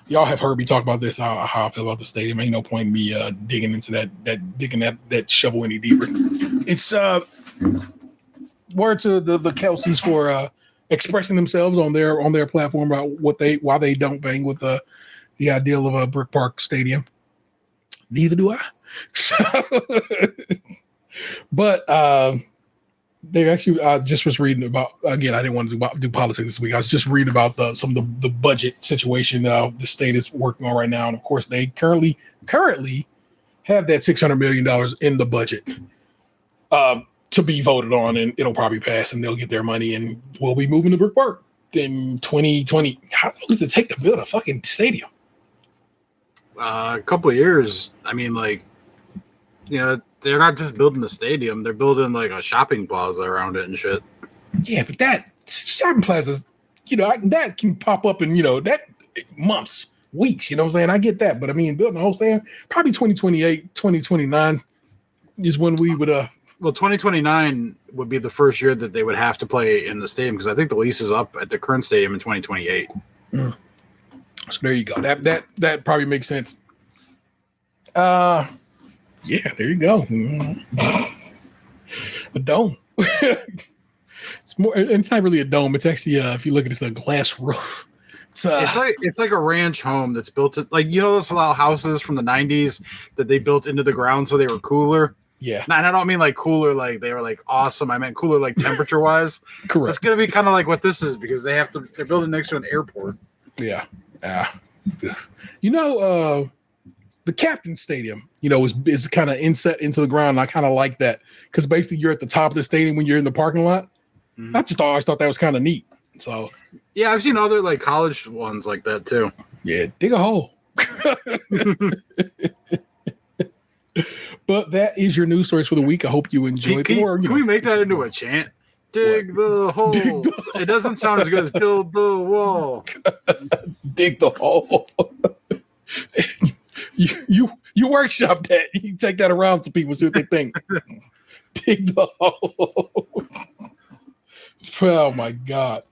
Y'all have heard me talk about this, how I feel about the stadium. Ain't no point in me digging into that shovel any deeper. It's word to the Kelces for expressing themselves on their platform about why they don't bang with the ideal of a Brookpark Stadium. Neither do I. But they actually, I just was reading about, again, I didn't want to do politics this week. I was just reading about some of the budget situation the state is working on right now. And of course, they currently have that $600 million in the budget to be voted on, and it'll probably pass and they'll get their money and we'll be moving to Brookpark in 2020. How long does it take to build a fucking stadium? A couple of years. I mean, like, you know, they're not just building a stadium; they're building like a shopping plaza around it and shit. Yeah, but that shopping plaza, that can pop up in that months, weeks. You know what I'm saying? I get that, but I mean, building a whole stadium, probably 2028, 2029 is when we would. Well, 2029 would be the first year that they would have to play in the stadium because I think the lease is up at the current stadium in 2028. So there you go. That probably makes sense. Yeah, there you go. A dome. It's not really a dome. It's actually if you look at it, it's a glass roof. It's like a ranch home that's built like those little houses from the 90s that they built into the ground so they were cooler. Yeah. And I don't mean like cooler like they were like awesome. I meant cooler like temperature wise. Correct. It's gonna be kind of like what this is because they're building next to an airport. Yeah. The Captain Stadium, is kind of inset into the ground. And I kind of like that because basically you're at the top of the stadium when you're in the parking lot. Mm-hmm. I just always thought that was kind of neat. So yeah, I've seen other like college ones like that too. Yeah, dig a hole. But that is your news stories for the week. I hope you enjoyed them. Can we make that into a chant? Dig the hole. It doesn't sound as good as build the wall. Dig the hole. You workshop that. You take that around to people, see what they think. Dig the hole. Oh my God.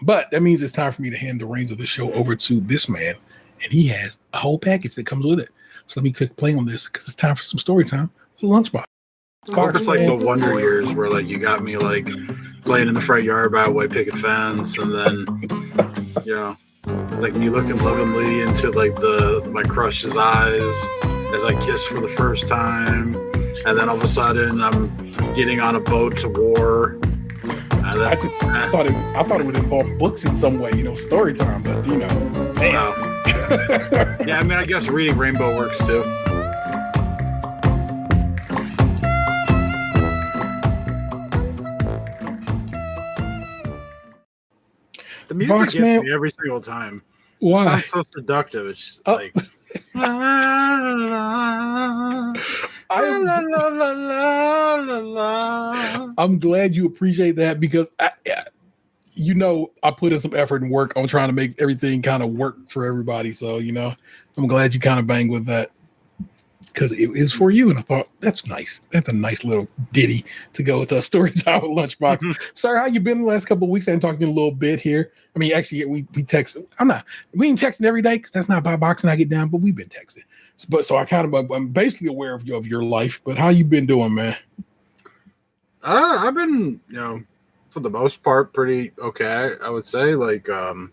But that means it's time for me to hand the reins of the show over to this man. And he has a whole package that comes with it. So let me click play on this because it's time for some story time with Lunchbox. I hope it's like the Wonder Years where like you got me like playing in the front yard by a white picket fence, and then like me looking lovingly into like my crush's eyes as I kiss for the first time, and then all of a sudden I'm getting on a boat to war. And then, I thought it would involve books in some way, story time, but damn. Wow. Yeah, I mean, I guess reading Rainbow works too. The music gets me every single time. Why? It sounds so seductive. It's like la, la, la, la, la, la. I'm glad you appreciate that because I put in some effort and work on trying to make everything kind of work for everybody. So, I'm glad you kind of bang with that. because it is for you. And I thought, that's nice. That's a nice little ditty to go with story time with Lunchbox. Sir, how you been the last couple of weeks? I ain't talking to you a little bit here. I mean, actually, we text. We ain't texting every day because that's not by boxing I get down, but we've been texting. So I'm basically aware of your life. But how you been doing, man? I've been, for the most part, pretty okay. I would say, like, I've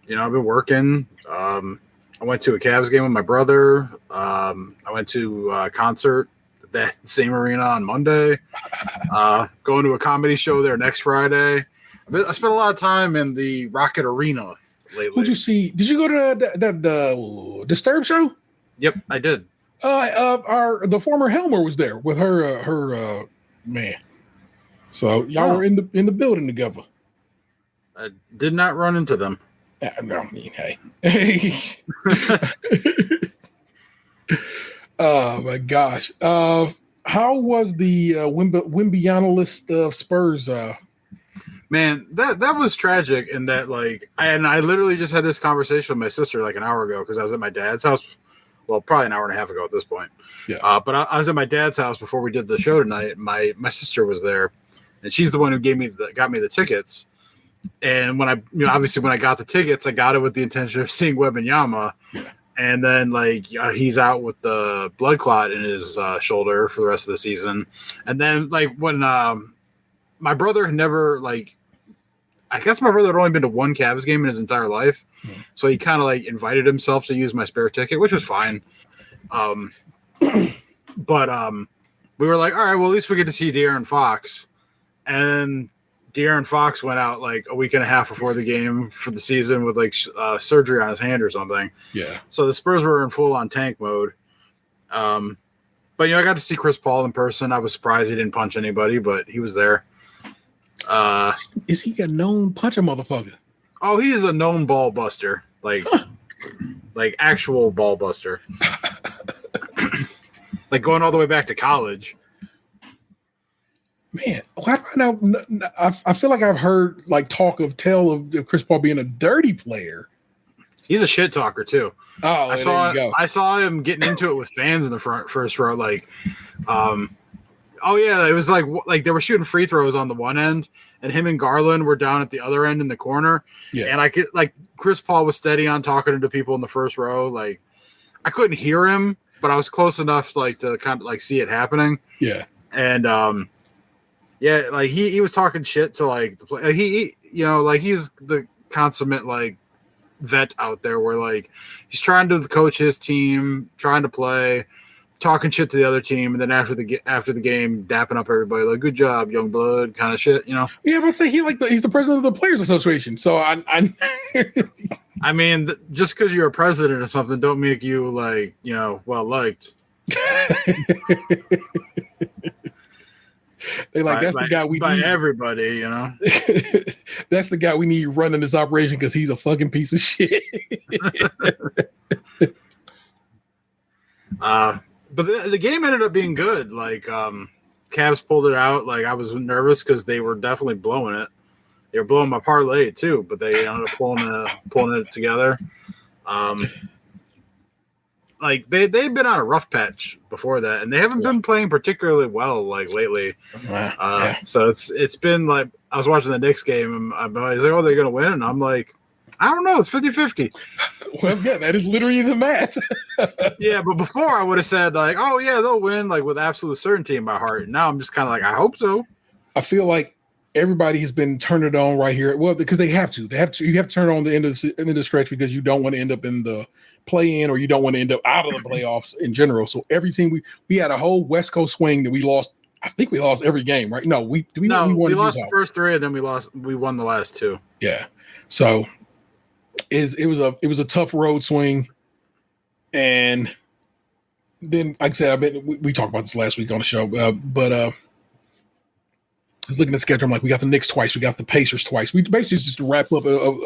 been working. I went to a Cavs game with my brother. I went to a concert at that same arena on Monday. Going to a comedy show there next Friday. I spent a lot of time in the Rocket Arena lately. Who'd you see? Did you go to the Disturbed show? Yep, I did. The former Helmer was there with her man. So y'all were in the building together. I did not run into them. No, I mean, hey. Oh my gosh. How was the Wimbyanalyst of Spurs? Man, that was tragic in that, like, I literally just had this conversation with my sister like an hour ago because I was at my dad's house. Well, probably an hour and a half ago at this point. Yeah. But I was at my dad's house before we did the show tonight. My sister was there, and she's the one who got me the tickets. And when obviously when I got the tickets, I got it with the intention of seeing Wembanyama. Yeah. And then, like, he's out with the blood clot in his shoulder for the rest of the season. And then, like, when my brother had never, like, I guess my brother had only been to one Cavs game in his entire life. Mm-hmm. So he kind of, like, invited himself to use my spare ticket, which was fine. But we were like, all right, well, at least we get to see De'Aaron Fox. And De'Aaron Fox went out like a week and a half before the game for the season with like surgery on his hand or something. Yeah. So the Spurs were in full on tank mode. But I got to see Chris Paul in person. I was surprised he didn't punch anybody, but he was there. Is he a known puncher motherfucker? Oh, he is a known ball buster. Like actual ball buster. Like going all the way back to college. Man, why do I know? I feel like I've heard like tell of Chris Paul being a dirty player. He's a shit talker too. Oh, I saw him getting into it with fans in the first row. Like, oh yeah, it was like they were shooting free throws on the one end, and him and Garland were down at the other end in the corner. Yeah, and I could Chris Paul was steady on talking to people in the first row. Like, I couldn't hear him, but I was close enough to kind of see it happening. Yeah, and yeah, like he was talking shit to like the play. He he's the consummate like vet out there where like he's trying to coach his team, trying to play, talking shit to the other team, and then after the game, dapping up everybody like "good job, young blood" kind of shit, Yeah, but say he's the president of the Players Association, so I I mean, just because you're a president or something, don't make you like well liked. They like that's the guy we by need. Everybody, That's the guy we need running this operation because he's a fucking piece of shit. But the game ended up being good. Like, Cavs pulled it out. Like, I was nervous because they were definitely blowing it. They were blowing my parlay too, but they ended up pulling it together. Like they'd been on a rough patch before that, and they haven't been playing particularly well like lately. So it's been like I was watching the Knicks game, and my buddy's like, "Oh, they're gonna win," and I'm like, "I don't know, it's 50-50." Well, yeah, that is literally the math. Yeah, but before I would have said like, "Oh yeah, they'll win," like with absolute certainty in my heart. Now I'm just kind of like, I hope so. I feel like everybody has been turning it on right here. Well, because they have to. You have to turn on the end of the stretch because you don't want to end up in the play-in or you don't want to end up out of the playoffs in general. So every team we had a whole West Coast swing that we lost. I think we lost every game, right? No, we lost the first three, and then we won the last two. Yeah. So it was a tough road swing, and then like I said, we talked about this last week on the show, but I was looking at the schedule. I'm like, we got the Knicks twice, we got the Pacers twice. We basically just to wrap up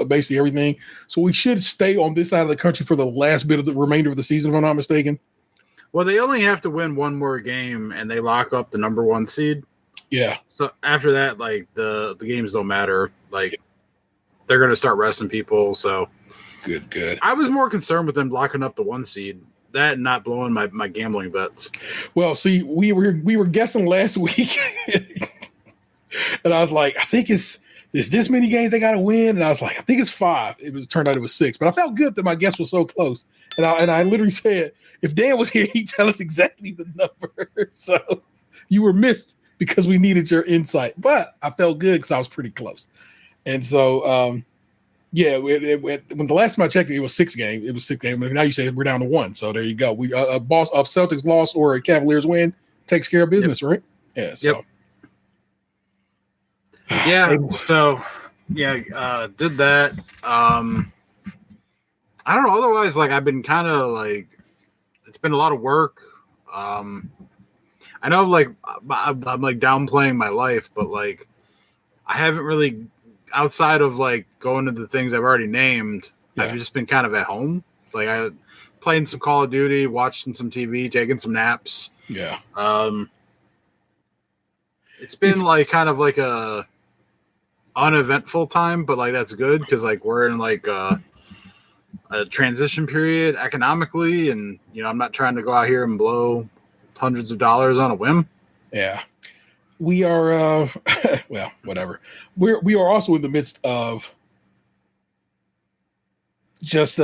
basically everything. So we should stay on this side of the country for the last bit of the remainder of the season, if I'm not mistaken. Well, they only have to win one more game, and they lock up the number one seed. Yeah. So after that, like the games don't matter. Like they're going to start resting people. So good. I was more concerned with them locking up the one seed that and not blowing my gambling bets. Well, see, we were guessing last week, and I was like, I think it's this many games they got to win, and I was like, I think it's 5. Turned out it was 6, but I felt good that my guess was so close, and I literally said, if Dan was here, he'd tell us exactly the number. So you were missed because we needed your insight, but I felt good because I was pretty close, and so. Yeah, when the last time I checked, it was 6 games. It was 6 games. Now you say we're down to 1. So there you go. We a Celtics loss or a Cavaliers win takes care of business, right? Yeah. So. Yep. Yeah. So did that. I don't know. Otherwise, like I've been kind of like it's been a lot of work. I know like I'm like downplaying my life, but like I haven't really. Outside of like going to the things I've already named, I've just been kind of at home. Like I playing some Call of Duty, watching some TV, taking some naps. Yeah. It's been like kind of like a uneventful time, but like that's good because like we're in like a transition period economically, and you know I'm not trying to go out here and blow hundreds of dollars on a whim. Yeah. We are, well, whatever. We are also in the midst of just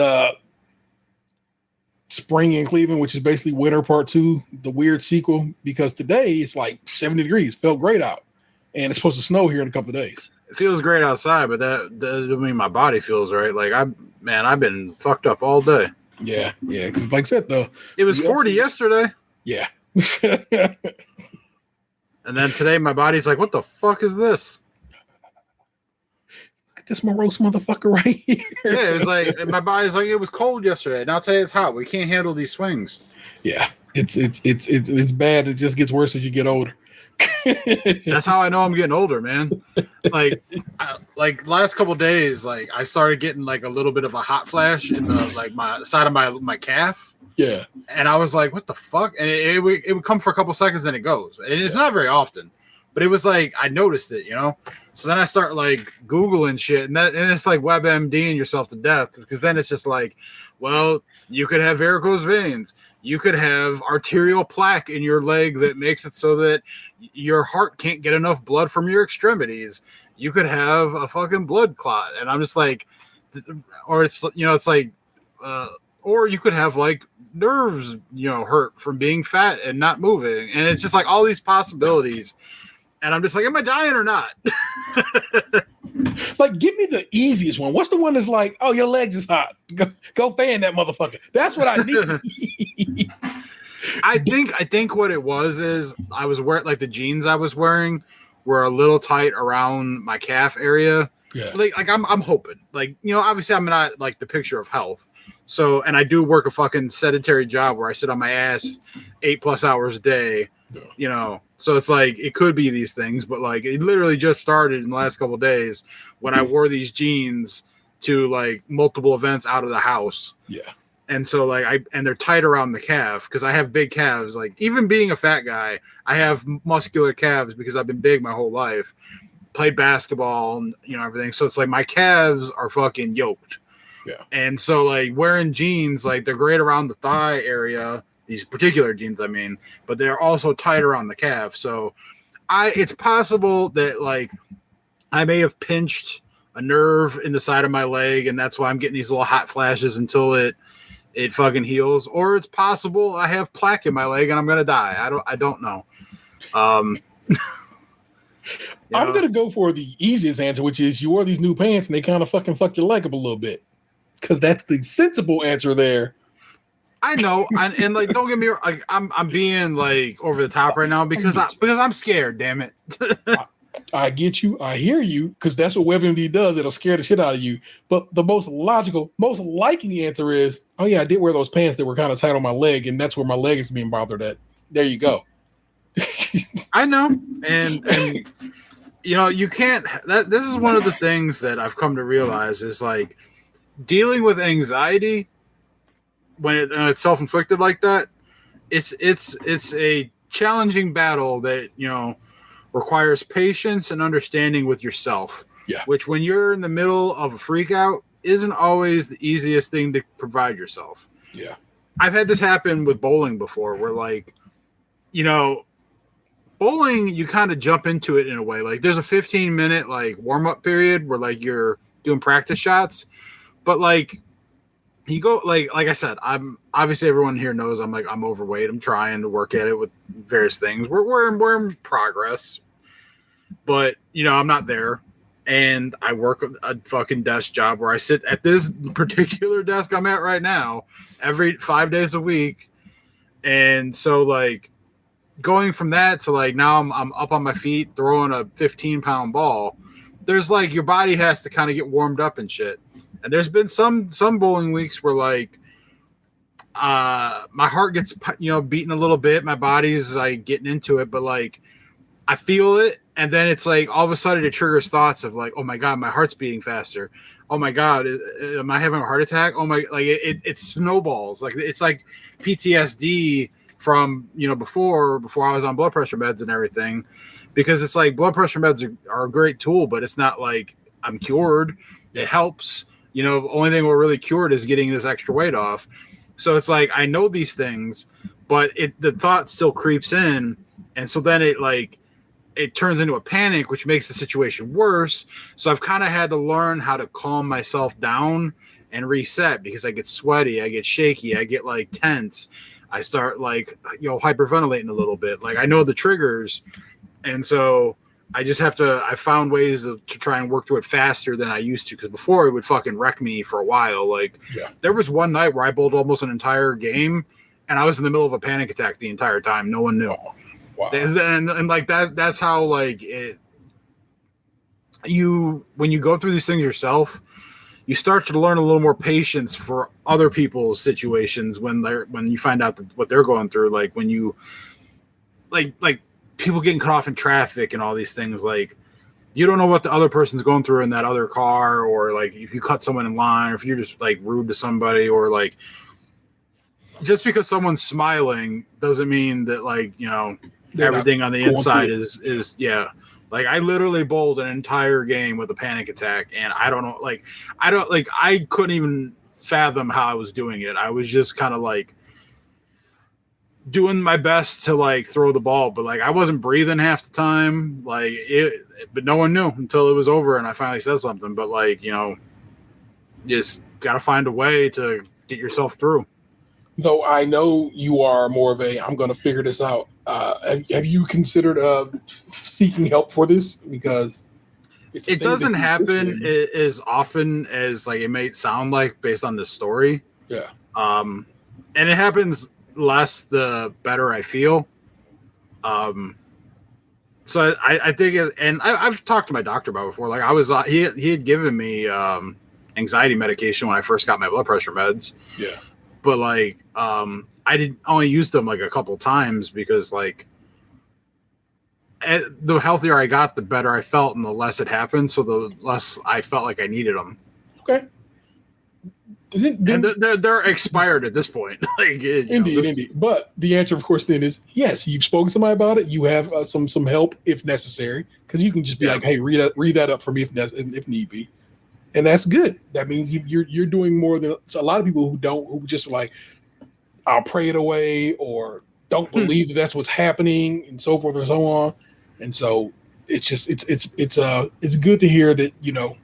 spring in Cleveland, which is basically winter part 2, the weird sequel. Because today it's like 70 degrees, felt great out, and it's supposed to snow here in a couple of days. It feels great outside, but that doesn't mean my body feels right. Like I've been fucked up all day. Yeah. Because like I said, it was 40 yesterday. Yeah. And then today, my body's like, what the fuck is this? Look at this morose motherfucker right here. Yeah, it was like, my body's like, it was cold yesterday. Now today it's hot. We can't handle these swings. Yeah, it's bad. It just gets worse as you get older. That's how I know I'm getting older, man. Like last couple of days, like I started getting like a little bit of a hot flash in the like my side of my calf. Yeah. And I was like, what the fuck? And it would come for a couple seconds and it goes. And it's not very often. But it was like I noticed it, you know? So then I start like Googling shit, and it's like WebMDing yourself to death, because then it's just like, well, you could have varicose veins. You could have arterial plaque in your leg that makes it so that your heart can't get enough blood from your extremities. You could have a fucking blood clot. And I'm just like, or it's, you know, it's like, or you could have like nerves, you know, hurt from being fat and not moving. And it's just like all these possibilities. And I'm just like, am I dying or not? Like, give me the easiest one. What's the one that's like, oh, your legs is hot. Go fan that motherfucker. That's what I need. I think what it was is I was wearing, like, the jeans I was wearing were a little tight around my calf area. Yeah. Like I'm hoping, like, you know, obviously I'm not like the picture of health. So, and I do work a fucking sedentary job where I sit on my ass 8+ hours a day, you know. So it's like, it could be these things, but like it literally just started in the last couple of days when I wore these jeans to like multiple events out of the house. Yeah. And so like and they're tight around the calf because I have big calves. Like, even being a fat guy, I have muscular calves because I've been big my whole life. Played basketball and, you know, everything. So it's like my calves are fucking yoked. Yeah. And so like wearing jeans, like they're great around the thigh area, these particular jeans, I mean, but they're also tight around the calf. So it's possible that like I may have pinched a nerve in the side of my leg, and that's why I'm getting these little hot flashes until it fucking heals. Or it's possible I have plaque in my leg and I'm gonna die. I don't know. I'm going to go for the easiest answer, which is you wore these new pants and they kind of fucking fuck your leg up a little bit. Because that's the sensible answer there. I know. And like, don't get me wrong. Like, I'm being like over the top right now because I'm scared, damn it. I get you. I hear you. Because that's what WebMD does. It'll scare the shit out of you. But the most logical, most likely answer is, oh yeah, I did wear those pants that were kind of tight on my leg. And that's where my leg is being bothered at. There you go. I know. And you know, you can't, this is one of the things that I've come to realize is like dealing with anxiety when it's self-inflicted like that. It's a challenging battle that, you know, requires patience and understanding with yourself. Yeah. Which when you're in the middle of a freak out isn't always the easiest thing to provide yourself. Yeah. I've had this happen with bowling before where like, you know, bowling, you kind of jump into it in a way. Like there's a 15-minute like warm-up period where like you're doing practice shots, but like you go like I said, I'm obviously everyone here knows I'm overweight. I'm trying to work at it with various things. We're in progress, but you know, I'm not there. And I work a fucking desk job where I sit at this particular desk I'm at right now every 5 days a week. And so like going from that to like now I'm up on my feet throwing a 15-pound ball. There's like your body has to kind of get warmed up and shit. And there's been some bowling weeks where like my heart gets beating a little bit, my body's like getting into it, but like I feel it, and then it's like all of a sudden it triggers thoughts of like, oh my god, my heart's beating faster. Oh my god, am I having a heart attack? Oh my, like it snowballs. Like it's like PTSD from before I was on blood pressure meds and everything, because it's like blood pressure meds are a great tool, but it's not like I'm cured. It helps. The only thing we're really cured is getting this extra weight off. So it's like I know these things, but the thought still creeps in, and so then it turns into a panic, which makes the situation worse. So I've kind of had to learn how to calm myself down and reset, because I get sweaty, I get shaky, I get like tense. I start like, hyperventilating a little bit. Like I know the triggers. And so I just have to, I found ways to try and work through it faster than I used to. Cause before it would fucking wreck me for a while. Like there was one night where I bowled almost an entire game and I was in the middle of a panic attack the entire time. No one knew. Wow. And like that's how like when you go through these things yourself, you start to learn a little more patience for other people's situations when you find out what they're going through. Like when you like people getting cut off in traffic and all these things, like you don't know what the other person's going through in that other car, or like if you cut someone in line, or if you're just like rude to somebody, or like just because someone's smiling doesn't mean that like, everything on the inside is yeah. Like I literally bowled an entire game with a panic attack, and I don't know, I couldn't even fathom how I was doing it. I was just kind of like doing my best to like throw the ball, but like I wasn't breathing half the time. Like but no one knew until it was over and I finally said something. But like, you just got to find a way to get yourself through. Though I know you are more of I'm going to figure this out. Have you considered seeking help for this? Because it doesn't happen as often as like it may sound like based on this story. Yeah. And it happens less the better I feel. So I think and I've talked to my doctor about it before. Like I was he had given me anxiety medication when I first got my blood pressure meds. Yeah. But like I didn't only use them like a couple times, because like the healthier I got, the better I felt, and the less it happened. So the less I felt like I needed them. Okay. And they're expired at this point. Like indeed. But the answer, of course, then is yes. You've spoken to somebody about it. You have some help if necessary, because you can just be like, "Hey, read that up for me if need be," and that's good. That means you're doing more than a lot of people who just like, I'll pray it away, or don't believe that that's what's happening, and so forth and so on. And so it's just it's good to hear that you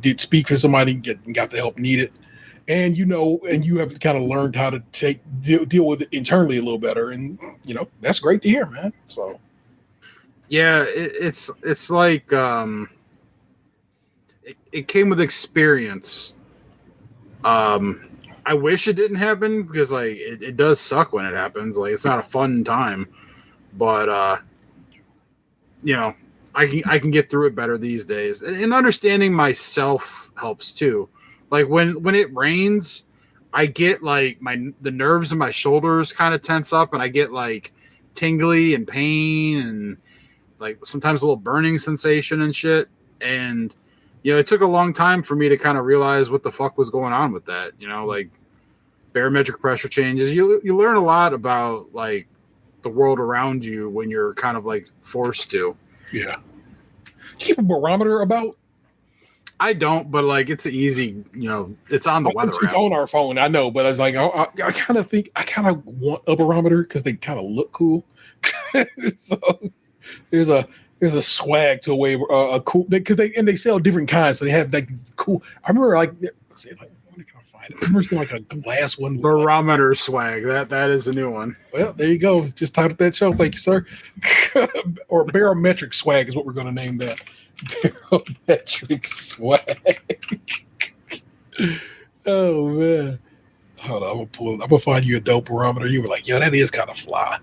did speak for somebody and got the help needed, and you have kind of learned how to deal with it internally a little better, and that's great to hear, man. So yeah, it's like it came with experience. I wish it didn't happen, because like it does suck when it happens. Like it's not a fun time, but I can get through it better these days. And understanding myself helps too. Like when it rains, I get like the nerves in my shoulders kind of tense up, and I get like tingly and pain, and like sometimes a little burning sensation and shit. And it took a long time for me to kind of realize what the fuck was going on with that. Like barometric pressure changes. You learn a lot about like the world around you when you're kind of like forced to. Yeah. Keep a barometer about? I don't, but like it's easy, it's on the weather It's app. on our phone, I know, but I was like, I kind of want a barometer because they kind of look cool. So there's a swag to a way a cool because they sell different kinds, so they have like cool. I remember like where can I find it? I remember seeing like a glass one. Barometer swag. That is a new one. Well, there you go. Just titled that show. Thank you, sir. Or barometric swag is what we're going to name that. Barometric swag. Oh man. Hold on, I'm gonna find you a dope barometer. You were like, yo, that is kind of fly.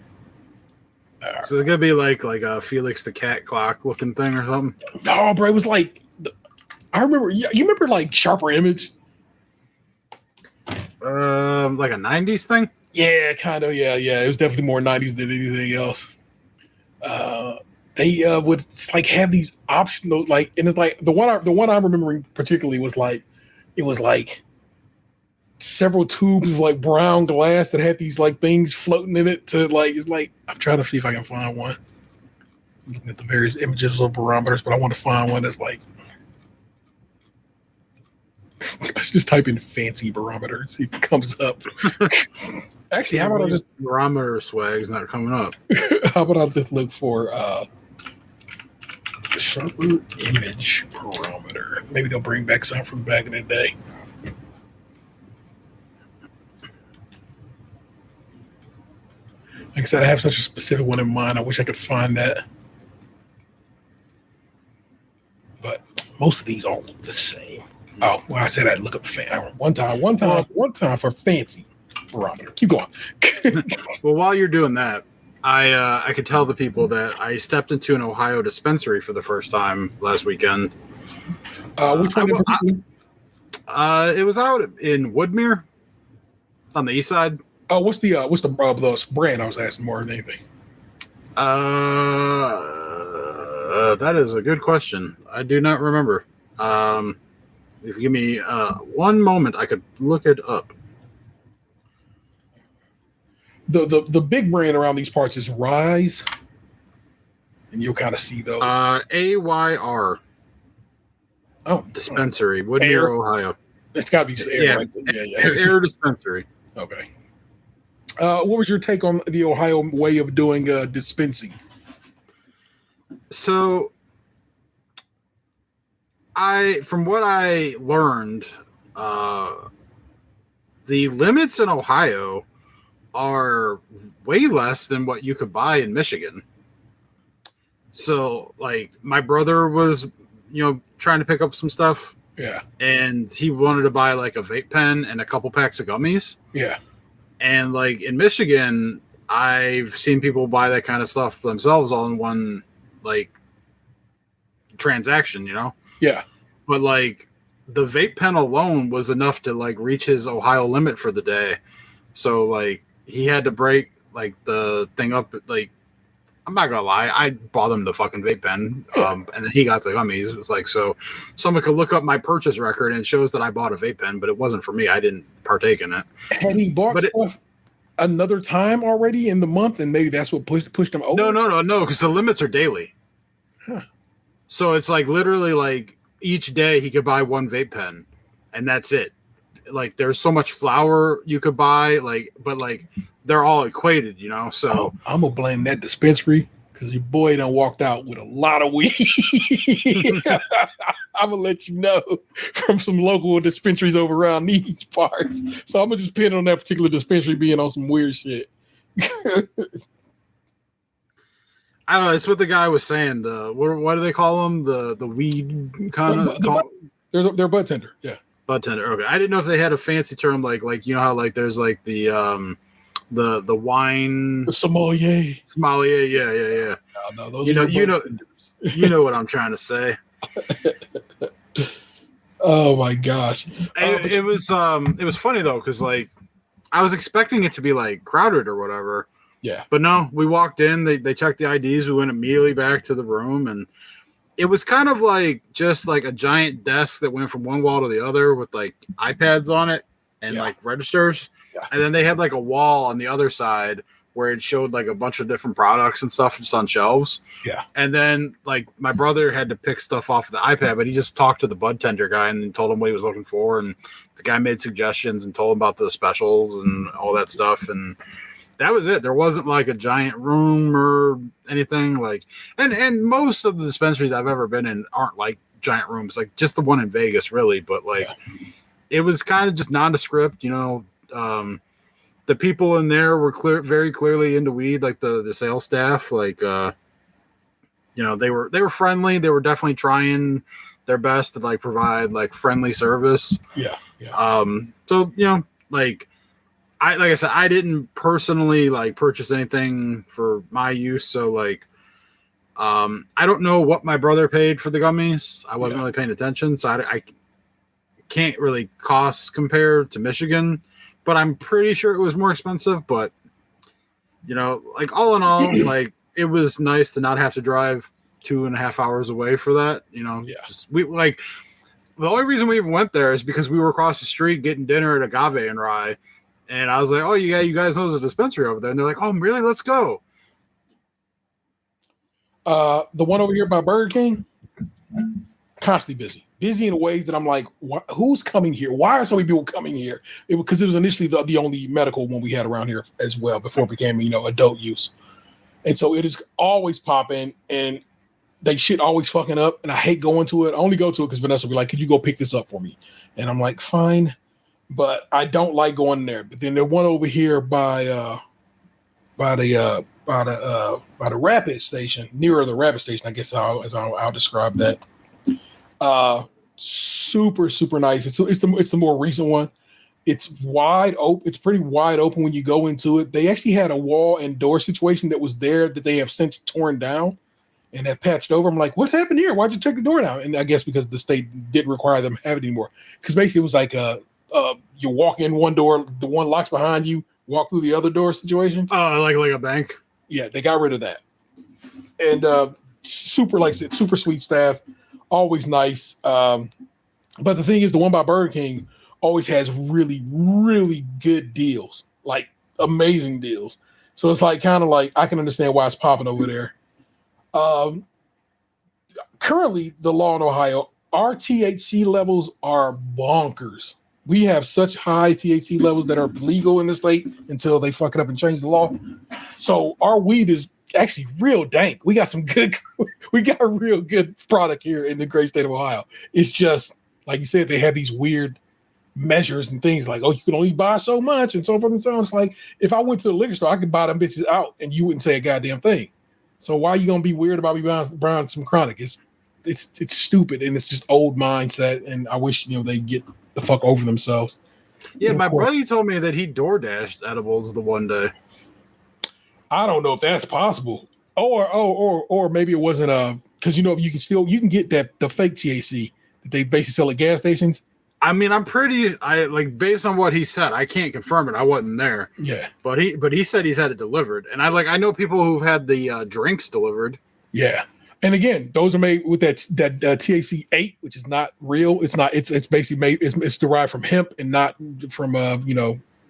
Right. So it's gonna be like a Felix the Cat clock looking thing or something. No, bro, it was like I remember. You remember like Sharper Image? Like a '90s thing. Yeah, kind of. Yeah. It was definitely more '90s than anything else. They would like have these optional like, and it's like the one I'm remembering particularly was like it was like several tubes of like brown glass that had these like things floating in it to like it's like I'm trying to see if I can find one. I'm looking at the various images of barometers, but I want to find one that's like let's just type in fancy barometer and see if it comes up. Actually, how about I just barometer swag's not coming up? How about I just look for the Sharper Image barometer? Maybe they'll bring back some from back in the day. Like I said, I have such a specific one in mind. I wish I could find that. But most of these all look the same. Oh, well, I said I'd look up one time for fancy barometer. Keep going. Well, while you're doing that, I could tell the people that I stepped into an Ohio dispensary for the first time last weekend. Which one? It was out in Woodmere on the east side. Oh, what's the brand? I was asking more than anything. That is a good question. I do not remember. If you give me one moment, I could look it up. The big brand around these parts is Rise, and you'll kind of see those. AYR. Oh, dispensary, Woodmere, Ohio. It's got to be just Air. Yeah, right? Yeah. Air dispensary. Okay. What was your take on the Ohio way of doing dispensing? So, from what I learned, the limits in Ohio are way less than what you could buy in Michigan. So, like, my brother was, trying to pick up some stuff. Yeah. And he wanted to buy, like, a vape pen and a couple packs of gummies. Yeah. And, like, in Michigan, I've seen people buy that kind of stuff themselves all in one, like, transaction, Yeah. But, like, the vape pen alone was enough to, like, reach his Ohio limit for the day. So, like, he had to break, like, the thing up, like, I'm not gonna lie, I bought him the fucking vape pen, and then he got the gummies. It was like, so someone could look up my purchase record and it shows that I bought a vape pen, but it wasn't for me. I didn't partake in it. Had he bought stuff another time already in the month, and maybe that's what pushed him over? No, because the limits are daily. Huh. So it's like literally like each day he could buy one vape pen, and that's it. Like there's so much flour you could buy, but they're all equated, So I'm gonna blame that dispensary because your boy done walked out with a lot of weed. I'm gonna let you know from some local dispensaries over around these parts. So I'm gonna just pin on that particular dispensary being on some weird shit. I don't know. It's what the guy was saying. What do they call them? The weed kind of. They're bud tender. Yeah. Bud tender. Okay, I didn't know if they had a fancy term like how like there's like the wine. The sommelier. Yeah. No, those you know what I'm trying to say. Oh my gosh. It was funny though because like I was expecting it to be like crowded or whatever. Yeah. But no, we walked in. They checked the IDs. We went immediately back to the room and. It was kind of like just like a giant desk that went from one wall to the other with like iPads on it and like registers. Yeah. And then they had like a wall on the other side where it showed like a bunch of different products and stuff just on shelves. Yeah. And then like my brother had to pick stuff off the iPad, but he just talked to the bud tender guy and then told him what he was looking for. And the guy made suggestions and told him about the specials and all that stuff. And that was it. There wasn't like a giant room or anything like, and most of the dispensaries I've ever been in aren't like giant rooms, like just the one in Vegas really. But like, it was kind of just nondescript, you know. The people in there were very clearly into weed, like the sales staff. Like, you know, they were friendly. They were definitely trying their best to like provide like friendly service. Yeah. So you know, like I said, I didn't personally like purchase anything for my use. So like, I don't know what my brother paid for the gummies. I wasn't really paying attention, so I can't really cost compare to Michigan. But I'm pretty sure it was more expensive. But, you know, like all in all, like it was nice to not have to drive 2.5 hours away for that. You know, just we like the only reason we even went there is because we were across the street getting dinner at Agave and Rye. And I was like, oh, you guys know there's a dispensary over there. And they're like, oh, really? Let's go. The one over here by Burger King, constantly busy in ways that I'm like, who's coming here? Why are so many people coming here? Because it was initially the only medical one we had around here as well before it became, you know, adult use. And so it is always popping and they shit always fucking up. And I hate going to it. I only go to it because Vanessa will be like, could you go pick this up for me? And I'm like, fine. But I don't like going there. But then the one over here by the rapid station, nearer the rapid station, I guess I'll describe that. Super nice. It's the more recent one. It's wide open. It's pretty wide open when you go into it. They actually had a wall and door situation that was there that they have since torn down and have patched over. I'm like, what happened here? Why'd you take the door down? And I guess because the state didn't require them to have it anymore. Because basically it was like you walk in one door, the one locks behind you, walk through the other door situation. Oh, like a bank. Yeah, they got rid of that. And super, like I said, super sweet staff. Always nice. But the thing is, the one by Burger King always has really, really good deals, like amazing deals. So it's like kind of like I can understand why it's popping over there. Currently, the law in Ohio, our THC levels are bonkers. We have such high THC levels that are legal in the state until they fuck it up and change the law. So our weed is actually real dank. We got a real good product here in the great state of Ohio. It's just like you said, they have these weird measures and things like, oh, you can only buy so much and so forth and so on. It's like if I went to the liquor store, I could buy them bitches out and you wouldn't say a goddamn thing. So why are you gonna be weird about me buying some chronic? It's stupid and it's just old mindset. And I wish they get the fuck over themselves. Yeah, my brother told me that he DoorDashed edibles the one day. I don't know if that's possible, or maybe it wasn't because you can get the fake THC that they basically sell at gas stations. I mean, based on what he said, I can't confirm it. I wasn't there. Yeah, but he said he's had it delivered, and I know people who've had the drinks delivered. Yeah, and again, those are made with that THC 8, which is not real. It's not. It's basically made. It's derived from hemp and not from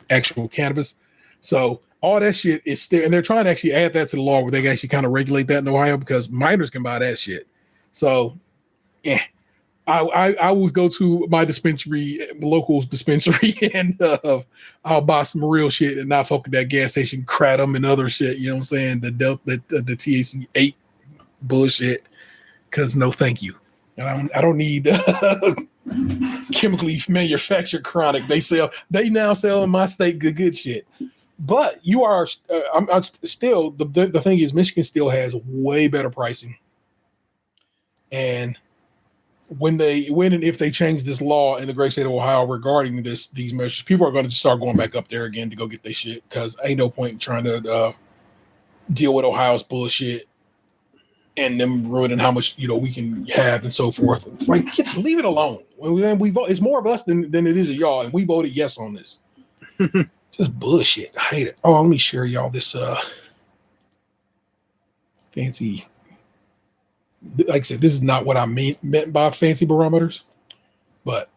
actual cannabis. So all that shit is still, and they're trying to actually add that to the law where they can actually kind of regulate that in Ohio because minors can buy that shit. So, yeah, I would go to my local dispensary, and I'll buy some real shit and not fuck with that gas station kratom and other shit. You know what I'm saying? The THC 8 bullshit. Because no, thank you. And I don't need chemically manufactured chronic. They now sell in my state good shit. But you are, I'm still, the thing is, Michigan still has way better pricing. And when and if they change this law in the great state of Ohio regarding these measures, people are going to just start going back up there again to go get their shit because ain't no point in trying to deal with Ohio's bullshit and them ruining how much we can have and so forth. It's like, leave it alone. We vote. It's more of us than it is of y'all, and we voted yes on this. Just bullshit. I hate it. Oh, let me share y'all this fancy. Like I said, this is not what I meant by fancy barometers, but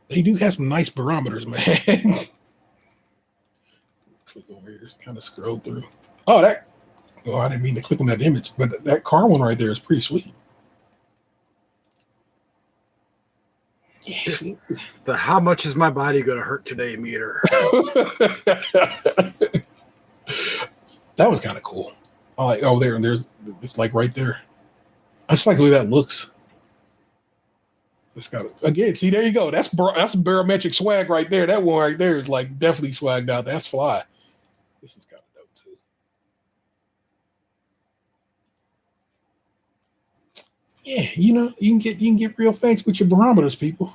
they do have some nice barometers, man. click over here. Just kind of scroll through. Oh, that. Oh, I didn't mean to click on that image, but that car one right there is pretty sweet. Yes. The how much is my body going to hurt today meter. That was kind of cool. I like. Oh, there and there's. It's like right there. I just like the way that looks. It's got again. See, there you go. That's barometric swag right there. That one right there is like definitely swagged out. That's fly. This is kind of dope too. Yeah, you know, you can get real fancy with your barometers, people.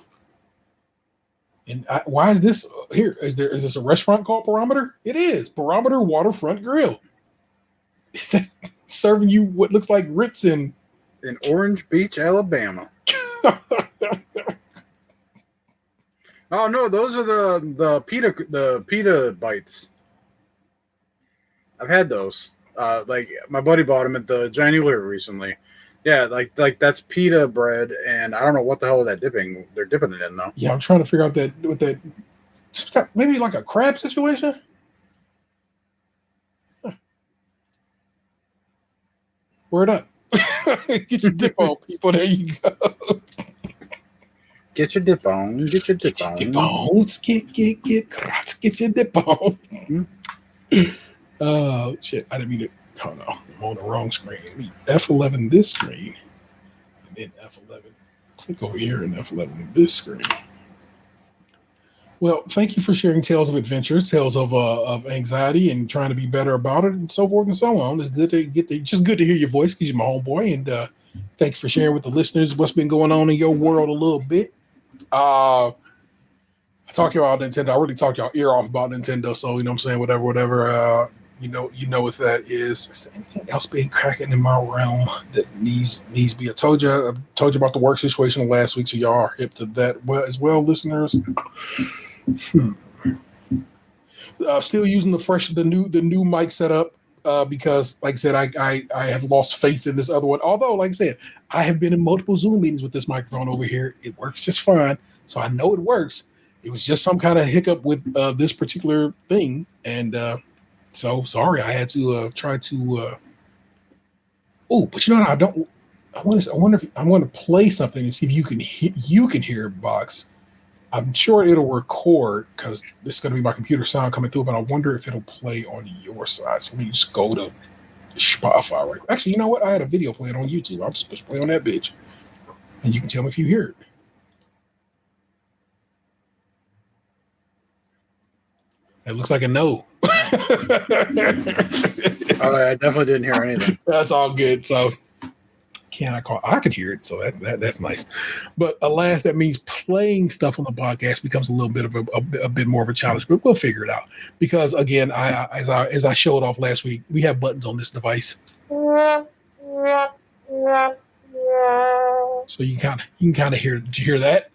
And why is this here? Is this a restaurant called Barometer? It is Barometer Waterfront Grill. Is that serving you what looks like Ritz in Orange Beach, Alabama. Oh no, those are the pita bites. I've had those. Like my buddy bought them at the January recently. Yeah, like that's pita bread, and I don't know what the hell they're dipping it in though. Yeah, I'm trying to figure out maybe like a crab situation. Huh. Word up. Get your dip on, people. There you go. Get your dip on. Get your dip on. Get your dip on. Oh, shit. I didn't mean to. Oh, no. I'm on the wrong screen. F11 this screen. And then F11. Click over here and F11 this screen. Well, thank you for sharing tales of adventure, tales of anxiety and trying to be better about it and so forth and so on. It's good to good to hear your voice because you're my homeboy. And thank you for sharing with the listeners what's been going on in your world a little bit. I talked to you about Nintendo. I really talked y'all ear off about Nintendo. So, you know what I'm saying? Whatever. You know what that is. Is there anything else being cracking in my realm that needs to be? I told you about the work situation last week. So y'all are hip to that as well, listeners. Still using the new mic setup because, like I said, I have lost faith in this other one. Although, like I said, I have been in multiple Zoom meetings with this microphone over here. It works just fine, so I know it works. It was just some kind of hiccup with this particular thing, and so sorry. I had to try to. Oh, but you know what? I wonder if I'm going to play something and see if you can hear it, Box. I'm sure it'll record because this is going to be my computer sound coming through, but I wonder if it'll play on your side. So let me just go to Spotify right quick. Actually, you know what? I had a video playing on YouTube. I'll just push play on that bitch. And you can tell me if you hear it. It looks like a no. I definitely didn't hear anything. That's all good. So I could hear it, so that's nice. But alas, that means playing stuff on the podcast becomes a little bit of a bit more of a challenge, but we'll figure it out. Because again, as I showed off last week, we have buttons on this device, so you can kind of hear. Did you hear that?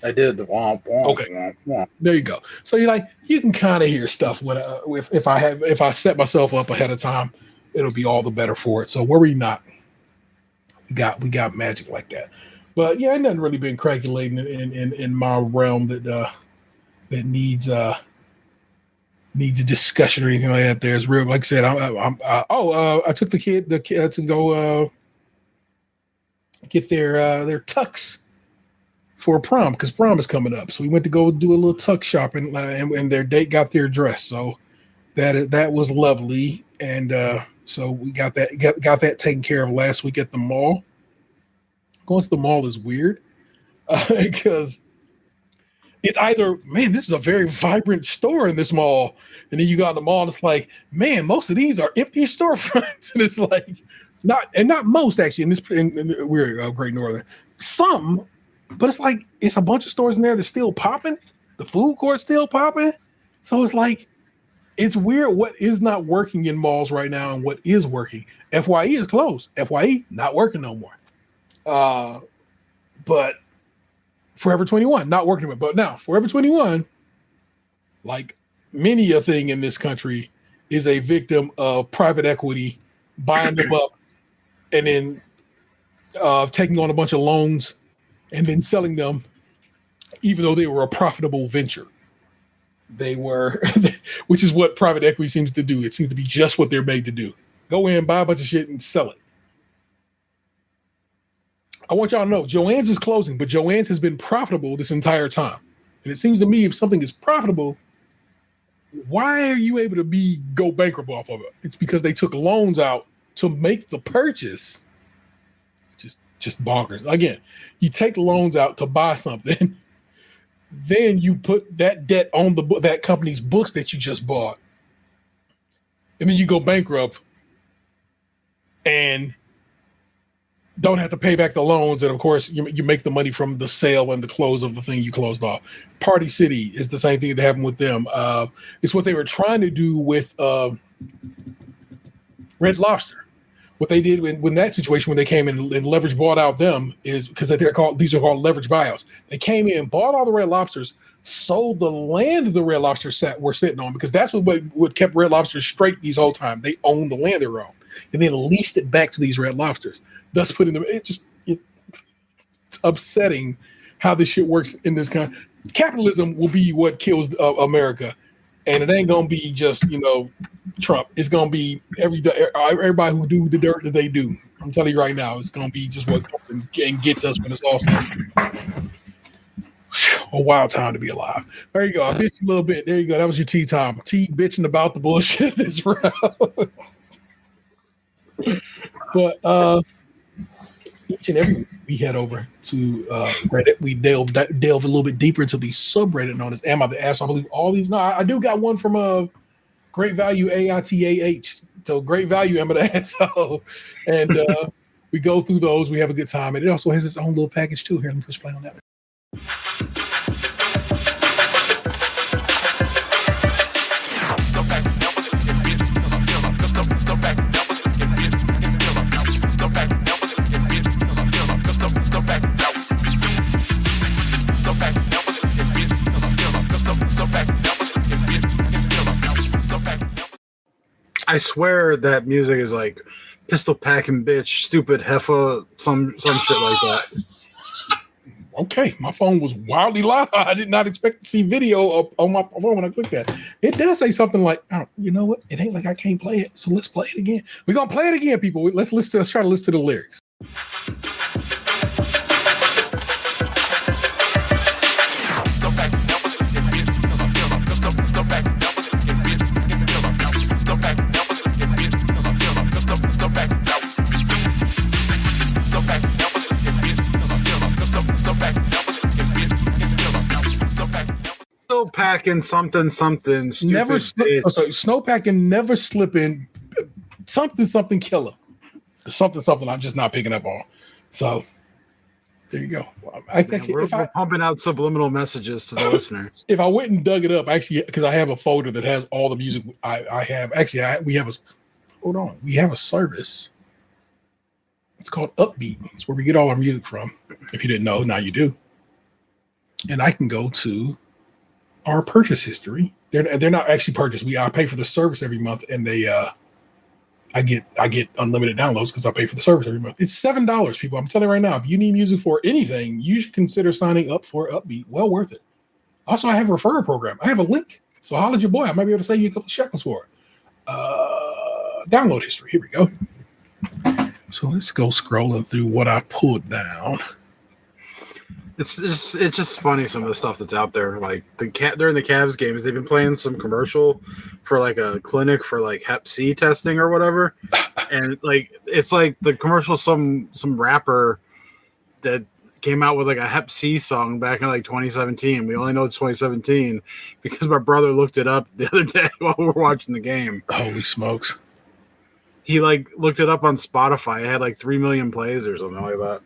I did the womp womp. Okay, womp, womp. There you go. So you can kind of hear stuff if I set myself up ahead of time, it'll be all the better for it. So worry not. We got magic like that, but yeah, ain't nothing really been calculating in my realm that needs a discussion or anything like that. There's real, like I said, I took the kid to go get their tux for prom because prom is coming up. So we went to go do a little tux shopping, and their date got their dress. So that was lovely, and so we got that taken care of last week at the mall. Going to the mall is weird because it's either, man, this is a very vibrant store in this mall, and then you go to the mall and it's like, man, most of these are empty storefronts, and it's like not most actually we're Great Northern, some, but it's like it's a bunch of stores in there that's still popping. The food court's still popping, so it's like. It's weird what is not working in malls right now and what is working. FYE is closed. FYE not working no more. But Forever 21 not working anymore. But now Forever 21, like many a thing in this country, is a victim of private equity buying them up and then taking on a bunch of loans and then selling them, even though they were a profitable venture. They were, which is what private equity seems to do. It seems to be just what they're made to do. Go in, buy a bunch of shit, and sell it. I want y'all to know, Joann's is closing, but Joann's has been profitable this entire time. And it seems to me if something is profitable, why are you able to go bankrupt off of it? It's because they took loans out to make the purchase. Just bonkers. Again, you take loans out to buy something, then you put that debt on that company's books that you just bought, and then you go bankrupt and don't have to pay back the loans. And of course, you make the money from the sale and the close of the thing you closed off. Party City is the same thing that happened with them. It's what they were trying to do with Red Lobster. What they did when that situation, when they came in and leverage bought out them, is because these are called leverage buyouts. They came in, bought all the Red Lobsters, sold the land the Red Lobsters were sitting on, because that's what kept Red Lobster straight these whole time. They owned the land they were on, and then leased it back to these Red Lobsters, thus putting them. It's upsetting how this shit works in this country. Capitalism will be what kills America, and it ain't gonna be just Trump. It's gonna be everybody who do the dirt that they do. I'm telling you right now, it's gonna be just what comes and gets us when it's all said. A wild time to be alive. There you go. I bitched you a little bit. There you go. That was your tea time. Tea bitching about the bullshit this round. But each and every week we head over to Reddit. We delve a little bit deeper into the subreddit known as Am I the Ass? I believe all these. No, I do got one from Great Value AITA. So Great Value Am I the Asshole? And we go through those. We have a good time. And it also has its own little package too. Here, let me push play on that. I swear that music is like pistol packing bitch, stupid heifer, some shit like that. Okay, my phone was wildly loud. I did not expect to see video on my phone when I clicked that. It does say something like, oh, you know what? It ain't like I can't play it, so let's play it again. We're gonna play it again, people. Let's try to listen to the lyrics. Snowpacking something stupid. Never snowpacking, never slipping, something killer. Something I'm just not picking up on. So there you go. We're pumping out subliminal messages to the listeners. If I went and dug it up, actually, because I have a folder that has all the music I have. Actually, we have a service. It's called Upbeat. It's where we get all our music from. If you didn't know, now you do. And I can go to our purchase history. They're not actually purchased. I pay for the service every month, and I get unlimited downloads because I pay for the service every month. It's $7, people. I'm telling you right now, if you need music for anything, you should consider signing up for Upbeat. Well worth it. Also, I have a referral program. I have a link. So holler at your boy. I might be able to save you a couple shekels for it. Download history. Here we go. So let's go scrolling through what I pulled down. It's just funny, some of the stuff that's out there. Like during the Cavs games, they've been playing some commercial for like a clinic for like Hep C testing or whatever, and like it's like the commercial some rapper that came out with like a Hep C song back in like 2017. We only know it's 2017 because my brother looked it up the other day while we were watching the game. Holy smokes! He like looked it up on Spotify. It had like 3 million plays or something like that.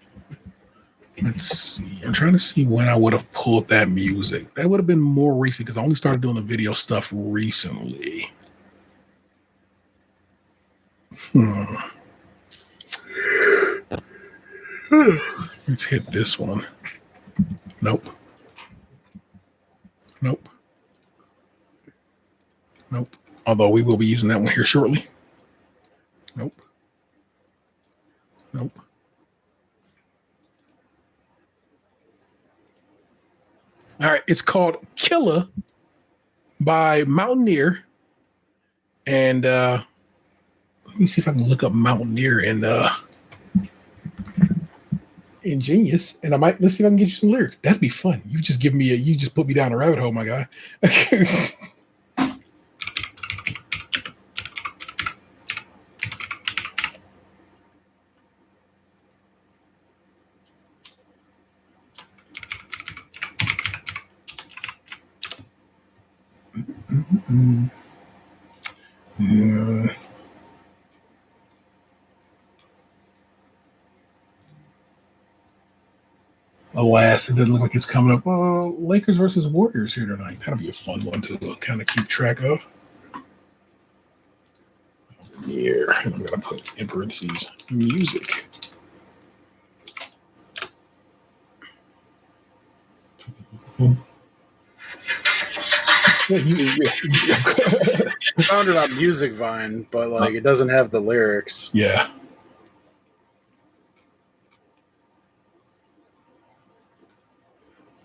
Let's see. I'm trying to see when I would have pulled that music. That would have been more recent because I only started doing the video stuff recently. Let's hit this one. Nope. Although we will be using that one here shortly. Nope. All right, it's called Killer by Mountaineer. And let me see if I can look up Mountaineer and Ingenious. And let's see if I can get you some lyrics. That'd be fun. You just put me down a rabbit hole, my guy. Yeah. Alas, it doesn't look like it's coming up. Lakers versus Warriors here tonight. That'll be a fun one to kind of keep track of. Here, I'm going to put in parentheses music. I found it on Music Vine, but like it doesn't have the lyrics. Yeah.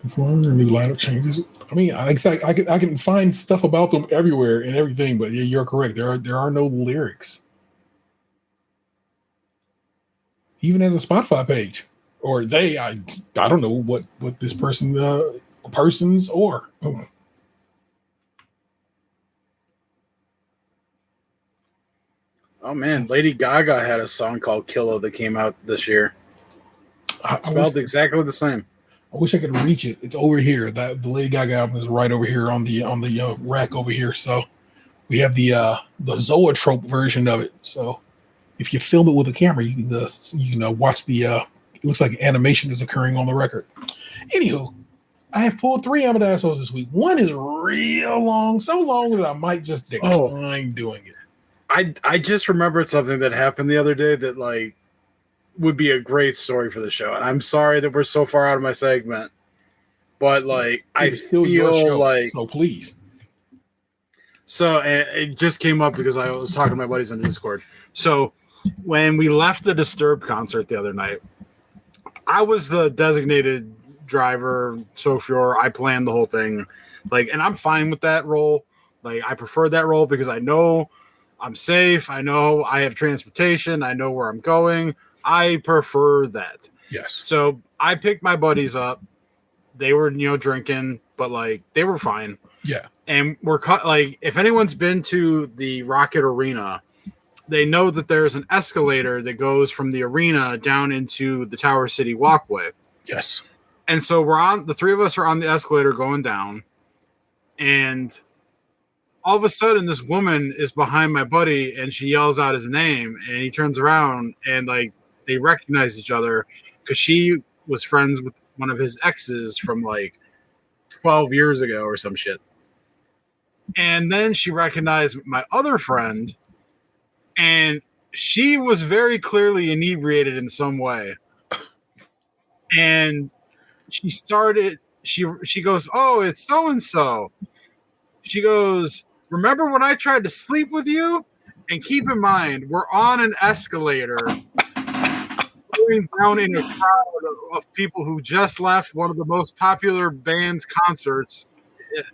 Before the new lineup changes. I mean, I can find stuff about them everywhere and everything, but yeah, you're correct. There are no lyrics. Even as a Spotify page, or I don't know what this persons or. Oh man, Lady Gaga had a song called "Killa" that came out this year. Spelled exactly the same. I wish I could reach it. It's over here. The Lady Gaga album is right over here on the rack over here. So we have the Zoetrope version of it. So if you film it with a camera, you can watch the. It looks like animation is occurring on the record. Anywho, I have pulled 3 Amadeus this week. One is real long, so long that I might just decline doing it. I just remembered something that happened the other day that like would be a great story for the show. And I'm sorry that we're so far out of my segment, but like I feel like so please. So and it just came up because I was talking to my buddies on Discord. So when we left the Disturbed concert the other night, I was the designated driver, chauffeur. I planned the whole thing, like, and I'm fine with that role. Like, I prefer that role because I know I'm safe. I know I have transportation. I know where I'm going. I prefer that. Yes. So I picked my buddies up. They were, drinking, but like they were fine. Yeah. And we're like, if anyone's been to the Rocket Arena, they know that there's an escalator that goes from the arena down into the Tower City walkway. Yes. And so the 3 of us are on the escalator going down, and all of a sudden this woman is behind my buddy and she yells out his name, and he turns around and like they recognize each other because she was friends with one of his exes from like 12 years ago or some shit. And then she recognized my other friend, and she was very clearly inebriated in some way. And she goes, "Oh, it's so-and-so." She goes, "Remember when I tried to sleep with you? And keep in mind, we're on an escalator going down in a crowd of people who just left one of the most popular band's concerts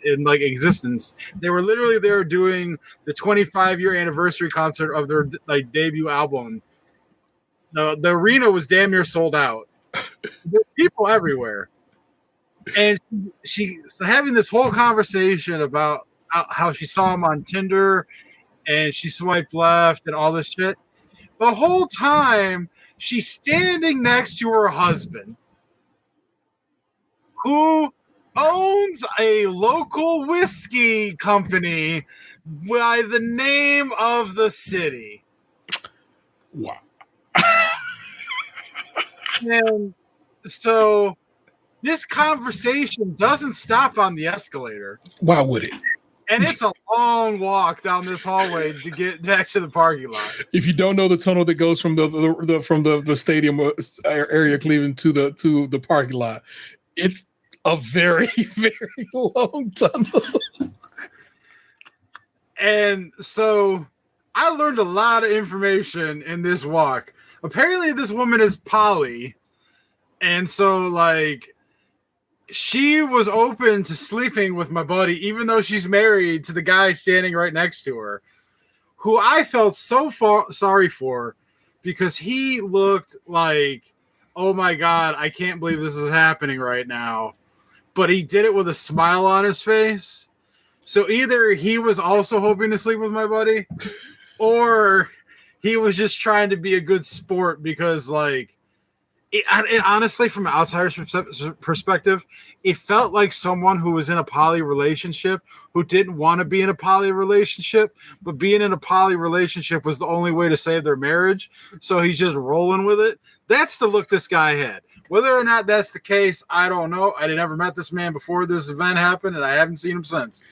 in like existence. They were literally there doing the 25-year anniversary concert of their like debut album. The arena was damn near sold out. There's people everywhere." And she's having this whole conversation about how she saw him on Tinder and she swiped left and all this shit. The whole time, she's standing next to her husband, who owns a local whiskey company by the name of the city. Wow. And so this conversation doesn't stop on the escalator. Why would it? And it's a long walk down this hallway to get back to the parking lot. If you don't know the tunnel that goes from the stadium area Cleveland to the parking lot, it's a very, very long tunnel. And so I learned a lot of information in this walk. Apparently this woman is poly. And so like she was open to sleeping with my buddy, even though she's married to the guy standing right next to her, who I felt so sorry for because he looked like, oh my God, I can't believe this is happening right now. But he did it with a smile on his face. So either he was also hoping to sleep with my buddy, or he was just trying to be a good sport because, like, it honestly, from an outsider's perspective, it felt like someone who was in a poly relationship who didn't want to be in a poly relationship, but being in a poly relationship was the only way to save their marriage. So he's just rolling with it. That's the look this guy had. Whether or not that's the case, I don't know. I never met this man before this event happened, and I haven't seen him since.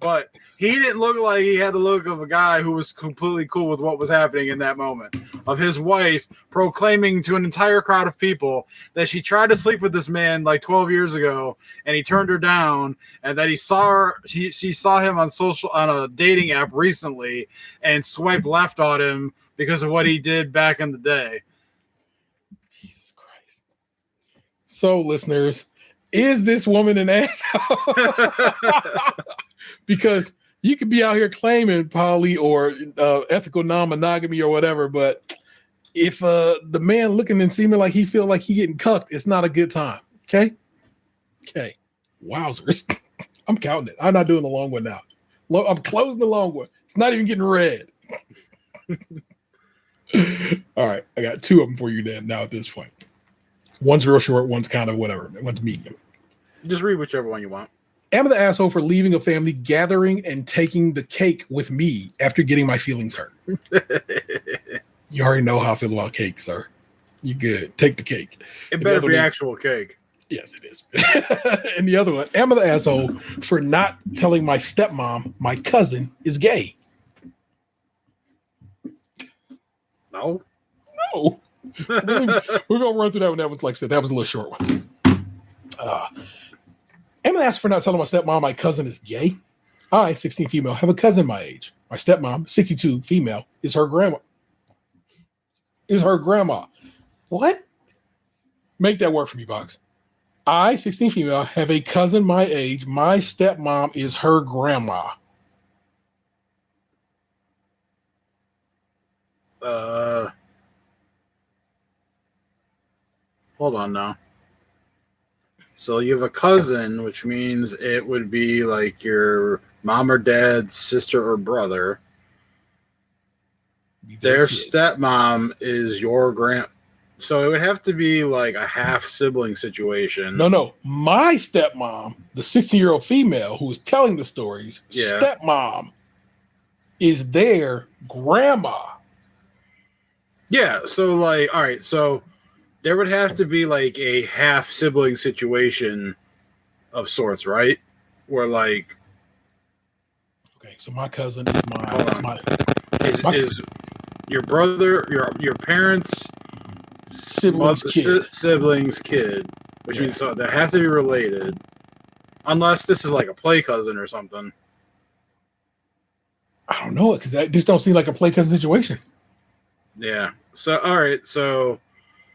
But he didn't look like he had the look of a guy who was completely cool with what was happening in that moment, of his wife proclaiming to an entire crowd of people that she tried to sleep with this man like 12 years ago, and he turned her down, and that she saw him on a dating app recently and swiped left on him because of what he did back in the day. Jesus Christ. So, listeners, is this woman an asshole? Because you could be out here claiming poly or ethical non-monogamy or whatever, but if the man looking and seeming like he feel like he getting cucked, it's not a good time. Okay. Wowzers. I'm counting it. I'm not doing the long one now. I'm closing the long one. It's not even getting read. All right. I got two of them for you then now at this point. One's real short. One's kind of whatever. One's medium. Just read whichever one you want. Am I the asshole for leaving a family gathering and taking the cake with me after getting my feelings hurt? You already know how I feel about cake, sir. You good. Take the cake. It better be actual cake. Yes, it is. And the other one, am I the asshole for not telling my stepmom my cousin is gay? No. We're going to run through that one. That was, like I said, that was a little short one. Am I asked for not telling my stepmom my cousin is gay? I, 16 female, have a cousin my age. My stepmom, 62 female, is her grandma. What? Make that work for me, Box. I, 16 female, have a cousin my age. My stepmom is her grandma. Hold on now. So you have a cousin, which means it would be like your mom or dad's sister or brother. Their stepmom is your so it would have to be like a half sibling situation. No. My stepmom, the 16-year-old female who is telling the stories, stepmom is their grandma. Yeah. So like, all right. So there would have to be like a half sibling situation of sorts, right? Where like, okay, so my cousin is is your brother, your parents' siblings kid, which means so they have to be related, unless this is like a play cousin or something. I don't know, because that just don't seem like a play cousin situation. Yeah. So all right. So.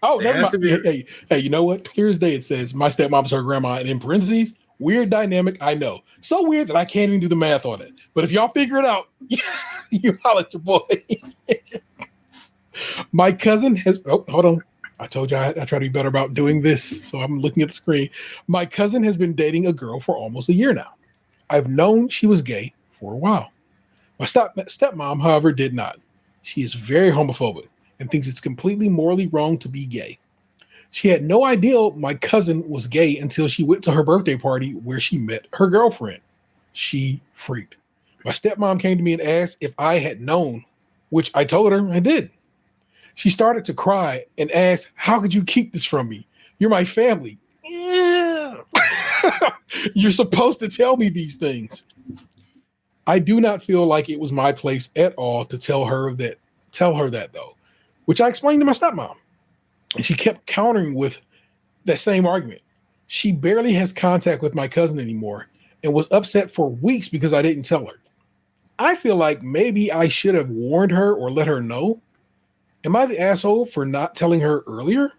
Oh, hey, you know what? Clear as day, it says my stepmom's her grandma, and in parentheses, weird dynamic. I know, so weird that I can't even do the math on it. But if y'all figure it out, you holler at your boy. My cousin has. Oh, hold on. I told you I try to be better about doing this, so I'm looking at the screen. My cousin has been dating a girl for almost a year now. I've known she was gay for a while. My stepmom, however, did not. She is very homophobic and thinks it's completely morally wrong to be gay. She had no idea my cousin was gay until she went to her birthday party where she met her girlfriend. She freaked. My stepmom came to me and asked if I had known, which I told her I did. She started to cry and asked, how could you keep this from me? You're my family. Yeah. You're supposed to tell me these things. I do not feel like it was my place at all to tell her that though, which I explained to my stepmom. And she kept countering with that same argument. She barely has contact with my cousin anymore and was upset for weeks because I didn't tell her. I feel like maybe I should have warned her or let her know. Am I the asshole for not telling her earlier?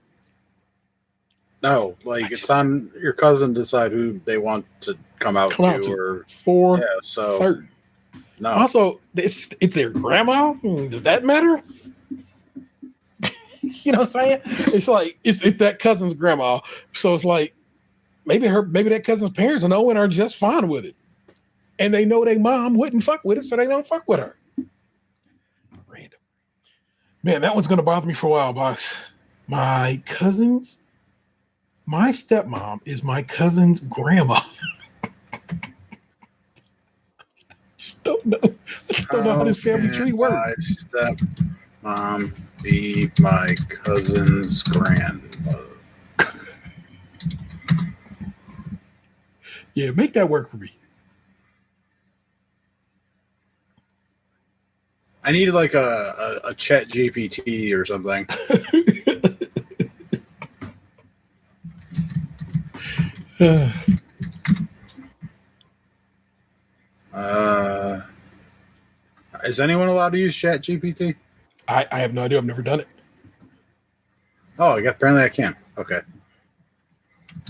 No, like it's on your cousin to decide who they want to come out to. For certain. No. Also, it's their grandma. Does that matter? You know what I'm saying? It's like it's that cousin's grandma. So it's like maybe that cousin's parents know and are just fine with it. And they know their mom wouldn't fuck with it, so they don't fuck with her. Random. Man, that one's gonna bother me for a while, boss. My stepmom is my cousin's grandma. I just don't know how this family tree works. My stepmom be my cousin's grandmother. Yeah, make that work for me. I needed like a chat GPT or something. Is anyone allowed to use chat GPT? I have no idea. I've never done it. Oh, yeah, apparently I can. Okay.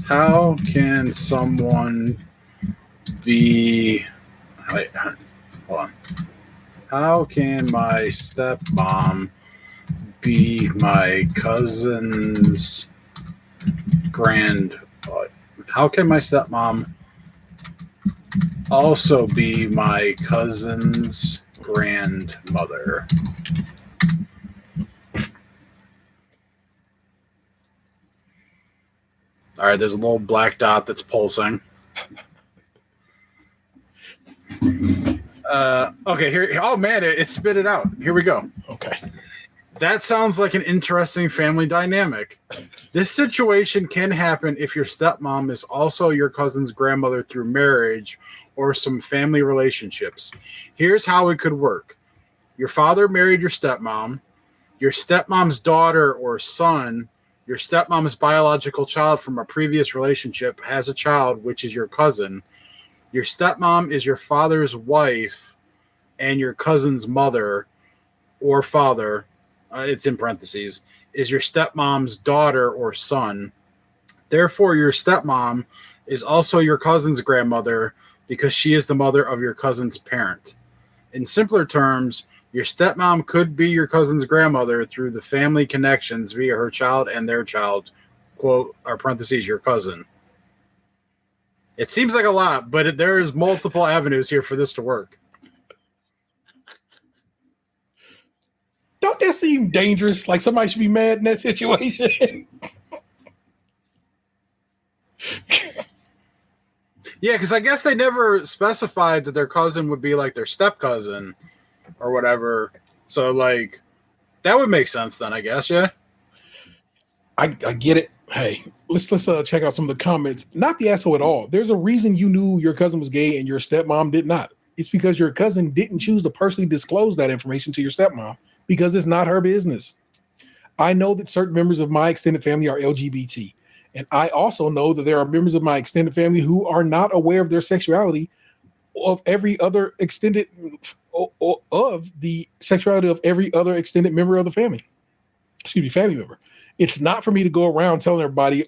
How can someone be... Wait, hold on. How can my stepmom be my cousin's How can my stepmom also be my cousin's grandmother? All right, there's a little black dot that's pulsing. Okay, here. Oh man, it spit it out. Here we go. Okay. That sounds like an interesting family dynamic. This situation can happen if your stepmom is also your cousin's grandmother through marriage or some family relationships. Here's how it could work. Your father married your stepmom's daughter or son, your stepmom's biological child from a previous relationship has a child, which is your cousin. Your stepmom is your father's wife and your cousin's mother or father, it's in parentheses, is your stepmom's daughter or son. Therefore, your stepmom is also your cousin's grandmother because she is the mother of your cousin's parent. In simpler terms, your stepmom could be your cousin's grandmother through the family connections via her child and their child, quote, or parentheses, your cousin. It seems like a lot, but there's multiple avenues here for this to work. Don't that seem dangerous? Like somebody should be mad in that situation? Yeah, because I guess they never specified that their cousin would be like their step cousin or whatever. So, like, that would make sense then, I guess, yeah? I get it. Hey, let's check out some of the comments. Not the asshole at all. There's a reason you knew your cousin was gay and your stepmom did not. It's because your cousin didn't choose to personally disclose that information to your stepmom because it's not her business. I know that certain members of my extended family are LGBT, and I also know that there are members of my extended family who are not aware of their sexuality of every other extended of the sexuality of every other extended member of the family. Family member. It's not for me to go around telling everybody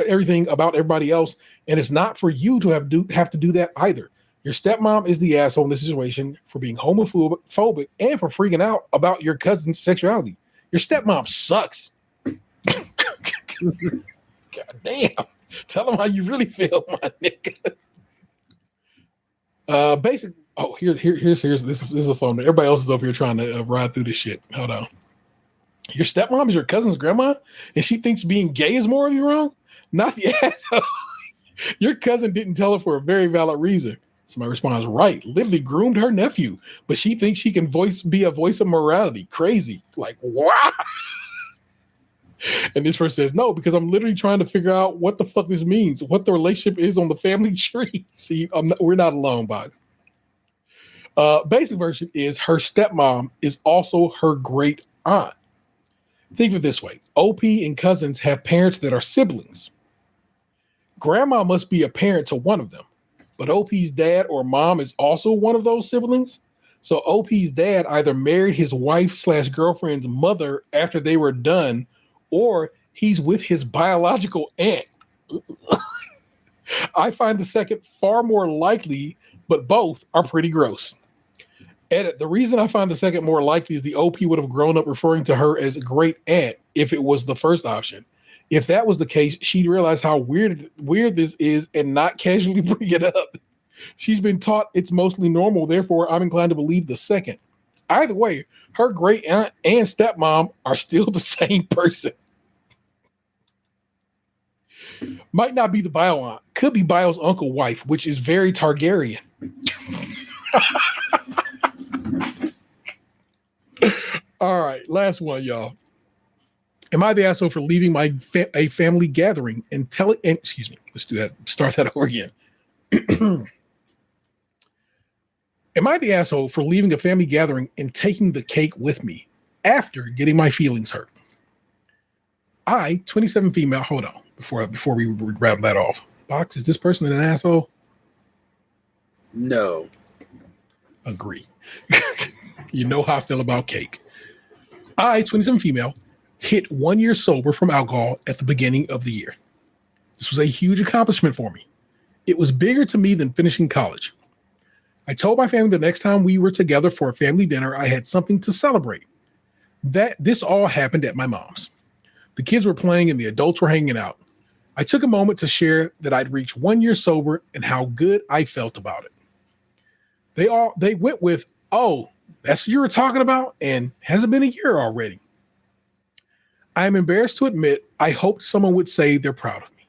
everything about everybody else, and it's not for you to have to do that either. Your stepmom is the asshole in this situation for being homophobic and for freaking out about your cousin's sexuality. Your stepmom sucks. God damn. Tell them how you really feel, my nigga. Here's this is a phone. Everybody else is over here trying to ride through this shit. Hold on. Your stepmom is your cousin's grandma, and she thinks being gay is morally wrong? Not the asshole. Your cousin didn't tell her for a very valid reason. Somebody responds, right, literally groomed her nephew, but she thinks she can be a voice of morality. Crazy. Like, wow. And this person says, no, because I'm literally trying to figure out what the fuck this means, what the relationship is on the family tree. See, we're not alone, Box. Basic version is her stepmom is also her great aunt. Think of it this way. OP and cousins have parents that are siblings. Grandma must be a parent to one of them, but OP's dad or mom is also one of those siblings. So OP's dad either married his wife/girlfriend's mother after they were done, or he's with his biological aunt. I find the second far more likely, but both are pretty gross. Edit. The reason I find the second more likely is the OP would have grown up referring to her as a great aunt if it was the first option. If that was the case, she'd realize how weird this is and not casually bring it up. She's been taught it's mostly normal, therefore I'm inclined to believe the second. Either way, her great aunt and stepmom are still the same person. Might not be the bio aunt. Could be Bio's uncle wife, which is very Targaryen. All right, last one, y'all. Am I the asshole for leaving a family gathering and excuse me, let's do that. Start that over again. Am I the asshole for leaving a family gathering and taking the cake with me after getting my feelings hurt? I, 27 female, hold on, before we wrap that off. Box, is this person an asshole? No. Agree. You know how I feel about cake. I, 27 female, hit 1 year sober from alcohol at the beginning of the year. This was a huge accomplishment for me. It was bigger to me than finishing college. I told my family the next time we were together for a family dinner, I had something to celebrate. This all happened at my mom's. The kids were playing and the adults were hanging out. I took a moment to share that I'd reached 1 year sober and how good I felt about it. They went with, "Oh, that's what you were talking about? And hasn't been a year already." I am embarrassed to admit I hoped someone would say they're proud of me.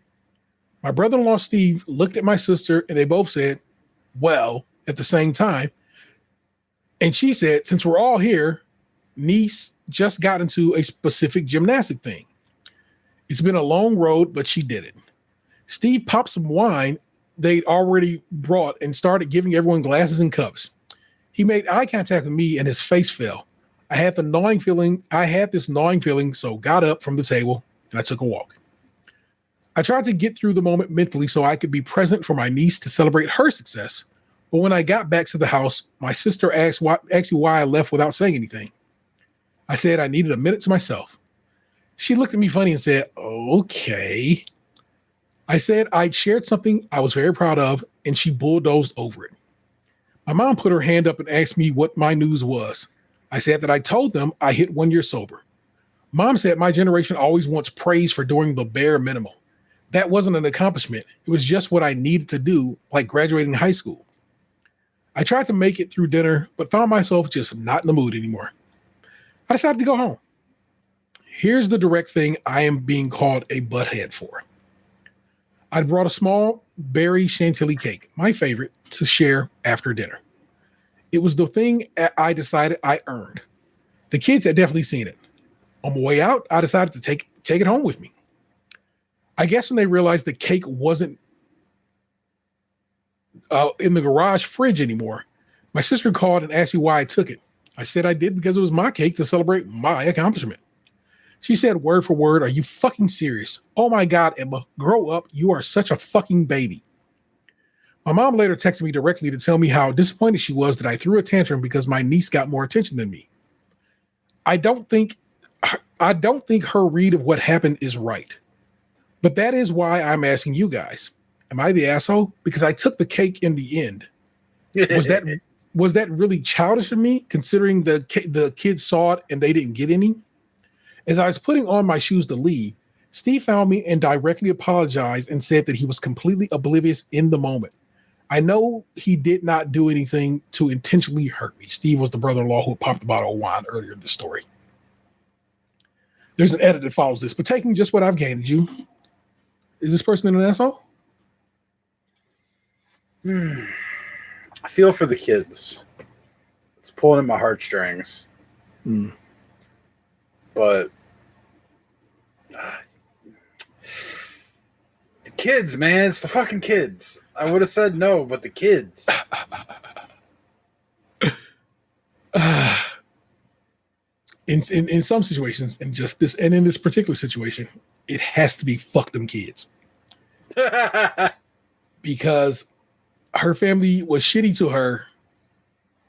My brother-in-law, Steve, looked at my sister and they both said, "Well," at the same time. And she said, "Since we're all here, niece just got into a specific gymnastic thing. It's been a long road, but she did it." Steve popped some wine they'd already brought and started giving everyone glasses and cups. He made eye contact with me and his face fell. I had this gnawing feeling, so got up from the table and I took a walk. I tried to get through the moment mentally so I could be present for my niece to celebrate her success. But when I got back to the house, my sister asked me why I left without saying anything. I said I needed a minute to myself. She looked at me funny and said, "Okay." I said I'd shared something I was very proud of, and she bulldozed over it. My mom put her hand up and asked me what my news was. I said that I told them I hit 1 year sober. Mom said my generation always wants praise for doing the bare minimum. That wasn't an accomplishment. It was just what I needed to do, like graduating high school. I tried to make it through dinner, but found myself just not in the mood anymore. I decided to go home. Here's the direct thing I am being called a butthead for. I brought a small berry chantilly cake, my favorite, to share after dinner. It was the thing I decided I earned. The kids had definitely seen it. On my way out, I decided to take it home with me. I guess when they realized the cake wasn't in the garage fridge anymore, my sister called and asked me why I took it. I said I did because it was my cake to celebrate my accomplishment. She said word for word, "Are you fucking serious? Oh my God, Emma, grow up. You are such a fucking baby." My mom later texted me directly to tell me how disappointed she was that I threw a tantrum because my niece got more attention than me. I don't think her read of what happened is right. But that is why I'm asking you guys. Am I the asshole? Because I took the cake in the end. Was that really childish of me, considering the kids saw it and they didn't get any? As I was putting on my shoes to leave, Steve found me and directly apologized and said that he was completely oblivious in the moment. I know he did not do anything to intentionally hurt me. Steve was the brother-in-law who popped the bottle of wine earlier in the story. There's an edit that follows this, but taking just what I've handed you, is this person an asshole? I feel for the kids. It's pulling at my heartstrings. But the kids, man, it's the fucking kids. I would have said no, but the kids. In some situations, in this particular situation, it has to be fuck them kids. Because her family was shitty to her,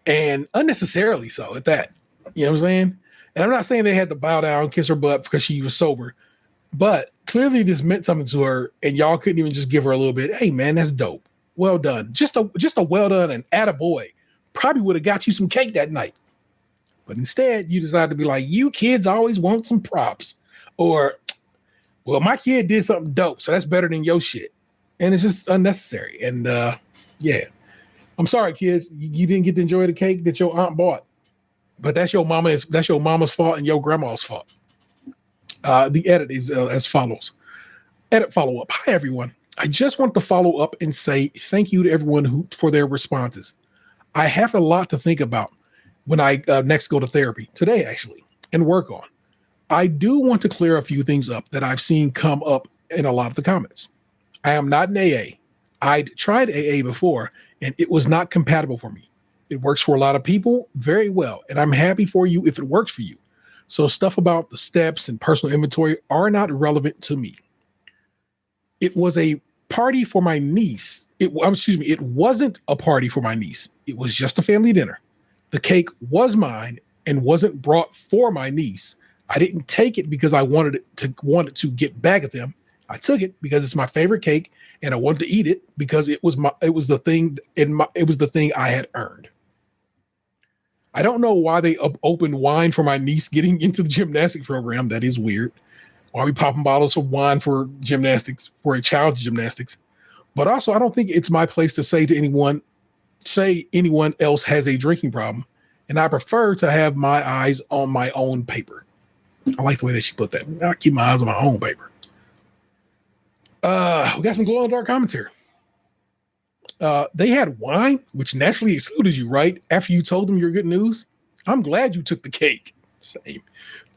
and unnecessarily so at that. You know what I'm saying? And I'm not saying they had to bow down, kiss her butt because she was sober. But clearly this meant something to her, and y'all couldn't even just give her a little bit. Hey man, that's dope. Well done. Just a well done and attaboy. Probably would have got you some cake that night. But instead, you decided to be like, you kids always want some props. Or, well, my kid did something dope, so that's better than your shit. And it's just unnecessary. And yeah. I'm sorry, kids. You didn't get to enjoy the cake that your aunt bought. But that's your mama's fault and your grandma's fault. The edit is as follows. Edit follow-up. Hi, everyone. I just want to follow up and say thank you to everyone for their responses. I have a lot to think about when I next go to therapy, today actually, and work on. I do want to clear a few things up that I've seen come up in a lot of the comments. I am not an AA. I'd tried AA before, and it was not compatible for me. It works for a lot of people very well, and I'm happy for you if it works for you. So stuff about the steps and personal inventory are not relevant to me. It was a party for my niece. It wasn't a party for my niece. It was just a family dinner. The cake was mine and wasn't brought for my niece. I didn't take it because I wanted to get back at them. I took it because it's my favorite cake, and I wanted to eat it because it was the thing I had earned. I don't know why they opened wine for my niece getting into the gymnastics program. That is weird. Why are we popping bottles of wine for gymnastics, for a child's gymnastics? But also, I don't think it's my place to say anyone else has a drinking problem. And I prefer to have my eyes on my own paper. I like the way that she put that. I keep my eyes on my own paper. We got some glow in the dark comments here. They had wine, which naturally excluded you, right? After you told them your good news. I'm glad you took the cake. Same.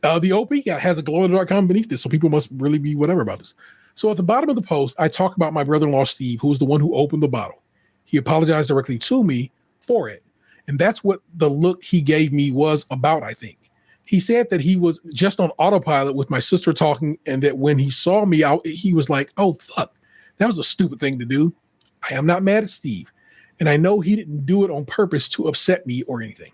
The OP has a glow in the dark comment beneath this, so people must really be whatever about this. So at the bottom of the post, I talk about my brother-in-law, Steve, who was the one who opened the bottle. He apologized directly to me for it. And that's what the look he gave me was about, I think. He said that he was just on autopilot with my sister talking, and that when he saw me out, he was like, oh, fuck, that was a stupid thing to do. I am not mad at Steve. And I know he didn't do it on purpose to upset me or anything.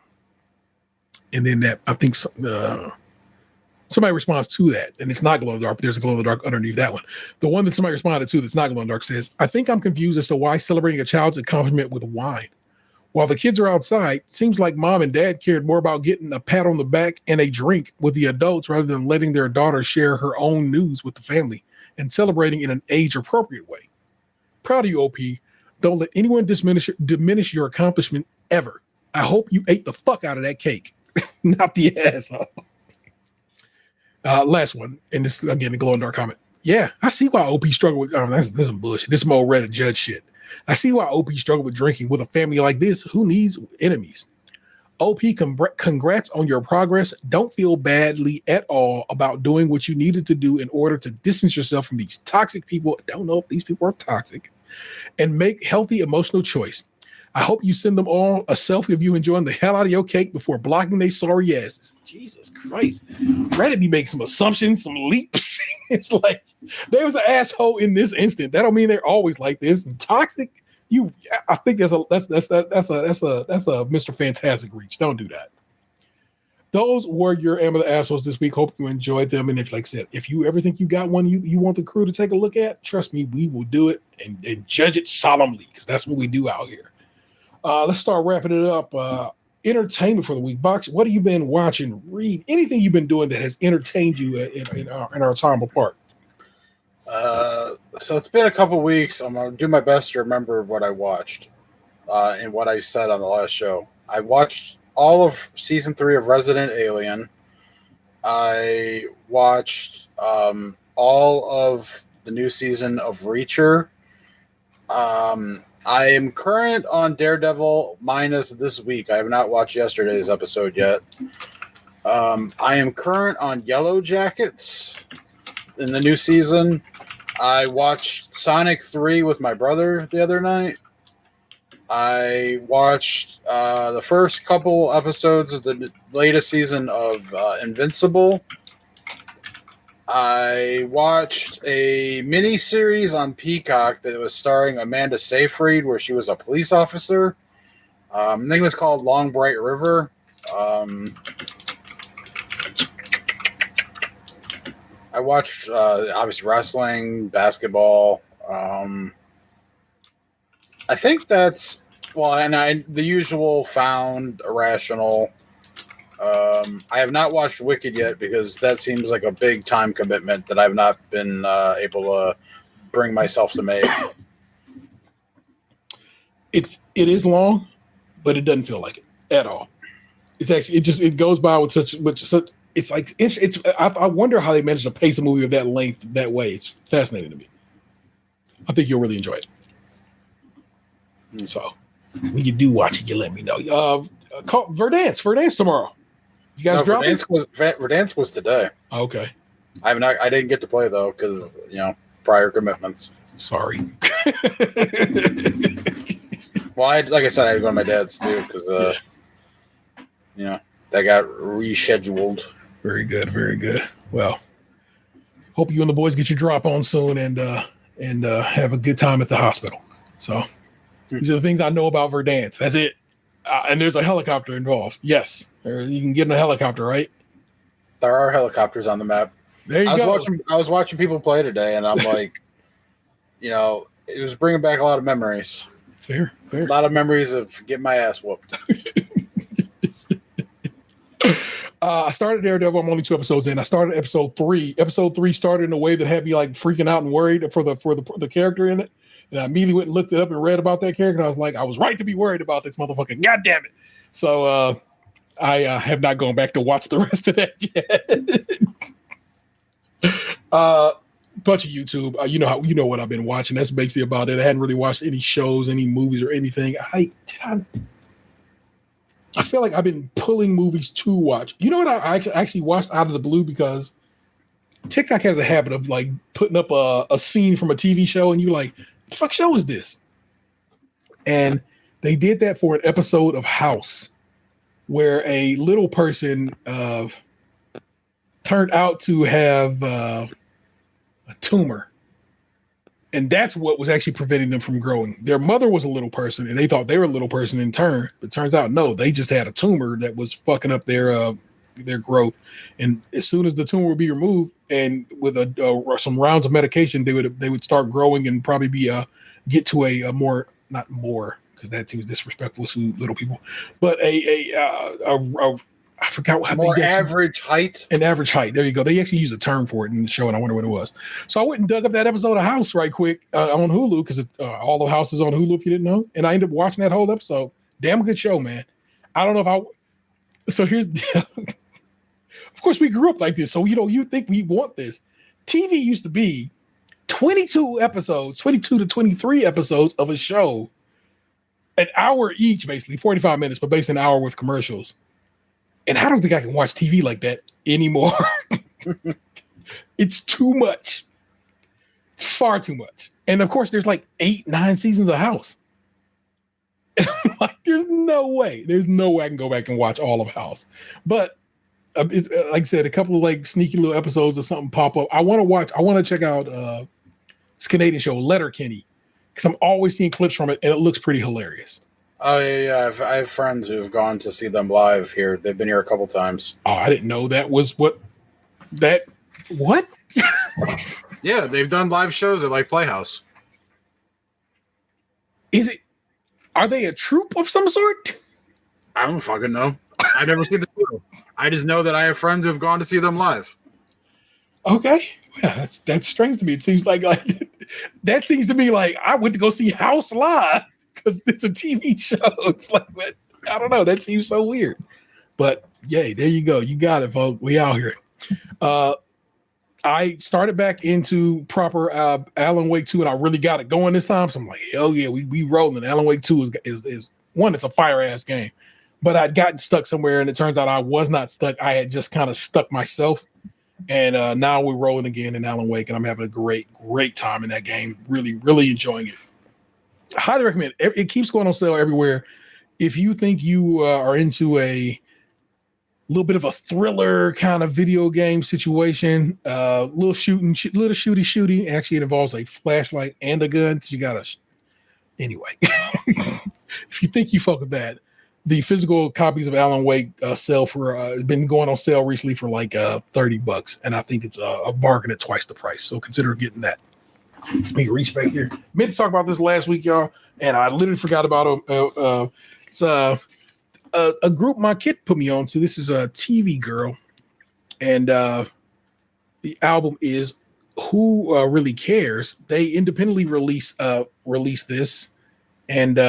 And then that, I think somebody responds to that, and it's not glow in the dark, but there's a glow in the dark underneath that one. The one that somebody responded to that's not glow in the dark says, I think I'm confused as to why celebrating a child's accomplishment with wine. While the kids are outside, seems like mom and dad cared more about getting a pat on the back and a drink with the adults rather than letting their daughter share her own news with the family and celebrating in an age-appropriate way. Proud of you, OP. Don't let anyone diminish your accomplishment ever. I hope you ate the fuck out of that cake, not the asshole. Last one, and this is again a glow in the dark comment. Yeah, I see why OP struggled with. That's some bullshit. This is more Reddit judge shit. I see why OP struggled with drinking with a family like this. Who needs enemies? OP, congrats on your progress. Don't feel badly at all about doing what you needed to do in order to distance yourself from these toxic people. I don't know if these people are toxic. And make healthy emotional choice. I hope you send them all a selfie of you enjoying the hell out of your cake before blocking their sorry asses. Jesus Christ. Reddit be making some assumptions, some leaps. It's like there was an asshole in this instant. That don't mean they're always like this. And toxic, I think that's a Mr. Fantastic reach. Don't do that. Those were your Am of the Assholes this week. Hope you enjoyed them. And if, like I said, if you ever think you got one you want the crew to take a look at, trust me, we will do it and judge it solemnly, because that's what we do out here. Let's start wrapping it up. Entertainment for the week. Box, what have you been watching, read, anything you've been doing that has entertained you in our time apart? So it's been a couple weeks. I'm going to do my best to remember what I watched and what I said on the last show. I watched all of season 3 of Resident Alien. I watched all of the new season of Reacher. I am current on Daredevil minus this week. I have not watched yesterday's episode yet. I am current on Yellow Jackets in the new season. I watched Sonic 3 with my brother the other night. I watched the first couple episodes of the latest season of Invincible. I watched a mini series on Peacock that was starring Amanda Seyfried, where she was a police officer. I think it was called Long Bright River. I watched obviously wrestling, basketball. I think that's the usual found irrational. I have not watched Wicked yet because that seems like a big time commitment that I've not been able to bring myself to make. It is long, but it doesn't feel like it at all. It's actually it goes by with such it's like I wonder how they managed to pace a movie of that length that way. It's fascinating to me. I think you'll really enjoy it. So when you do watch it, you let me know. Verdance tomorrow. You guys dropping? Verdance was today. Okay. I didn't get to play though because prior commitments. Sorry. Well, like I said, I had to go to my dad's too because that got rescheduled. Very good, very good. Well, hope you and the boys get your drop on soon and have a good time at the hospital. So these are the things I know about Verdance. That's it. And there's a helicopter involved. Yes, you can get in a helicopter, right? There are helicopters on the map. There you go. I was watching people play today, and I'm like, it was bringing back a lot of memories. Fair. A lot of memories of getting my ass whooped. I started Daredevil. I'm only 2 episodes in. I started episode 3. Episode 3 started in a way that had me like freaking out and worried for the character in it. And I immediately went and looked it up and read about that character. And I was like, I was right to be worried about this motherfucker. God damn it. So I have not gone back to watch the rest of that yet. Bunch of YouTube. You know what I've been watching. That's basically about it. I hadn't really watched any shows, any movies, or anything. I feel like I've been pulling movies to watch. You know what I actually watched out of the blue because TikTok has a habit of like putting up a scene from a TV show and you're like, what the fuck show is this? And they did that for an episode of House where a little person turned out to have a tumor. And that's what was actually preventing them from growing. Their mother was a little person, and they thought they were a little person in turn. But it turns out, no, they just had a tumor that was fucking up their growth. And as soon as the tumor would be removed, and with some rounds of medication, they would start growing and probably get to a more, not more, because that seems disrespectful to little people, but I forgot how more average height. An average height. There you go. They actually used a term for it in the show, and I wonder what it was. So I went and dug up that episode of House right quick on Hulu because all the House is on Hulu if you didn't know. And I ended up watching that whole episode. Damn good show, man. I don't know if So here's, of course, we grew up like this. So you think we want this? TV used to be 22 to 23 episodes of a show, an hour each, basically 45 minutes, but basically an hour with commercials. And I don't think I can watch TV like that anymore. It's too much. It's far too much. And of course, there's like 8-9 seasons of House. And I'm like, there's no way I can go back and watch all of House. But it's, like I said, a couple of like sneaky little episodes or something pop up. I want to check out this Canadian show, Letterkenny, because I'm always seeing clips from it, and it looks pretty hilarious. Oh yeah, I have friends who've gone to see them live here. They've been here a couple times. Oh, I didn't know that was what. Yeah, they've done live shows at like Playhouse. Are they a troupe of some sort? I don't fucking know. I've never seen the show. I just know that I have friends who have gone to see them live. Okay. Yeah, that's strange to me. It seems like that seems to me like I went to go see House live because it's a TV show. It's like, I don't know. That seems so weird. But yay, there you go. You got it, folks. We out here. I started back into proper Alan Wake 2, and I really got it going this time. So I'm like, hell yeah, we rolling. Alan Wake 2 is one, it's a fire-ass game. But I'd gotten stuck somewhere, and it turns out I was not stuck. I had just kind of stuck myself. And now we're rolling again in Alan Wake, and I'm having a great, great time in that game. Really, really enjoying it. I highly recommend it. It keeps going on sale everywhere. If you think you are into a little bit of a thriller kind of video game situation, little shooty. Actually, it involves a flashlight and a gun because you got to. Anyway, if you think you fuck with that, the physical copies of Alan Wake sell for been going on sale recently for like $30, and I think it's a bargain at twice the price. So consider getting that. Let me reach back here. Meant to talk about this last week, y'all, and I literally forgot about them. It's a group my kid put me on to. This is a TV Girl, and the album is Who Really Cares. They independently release this, and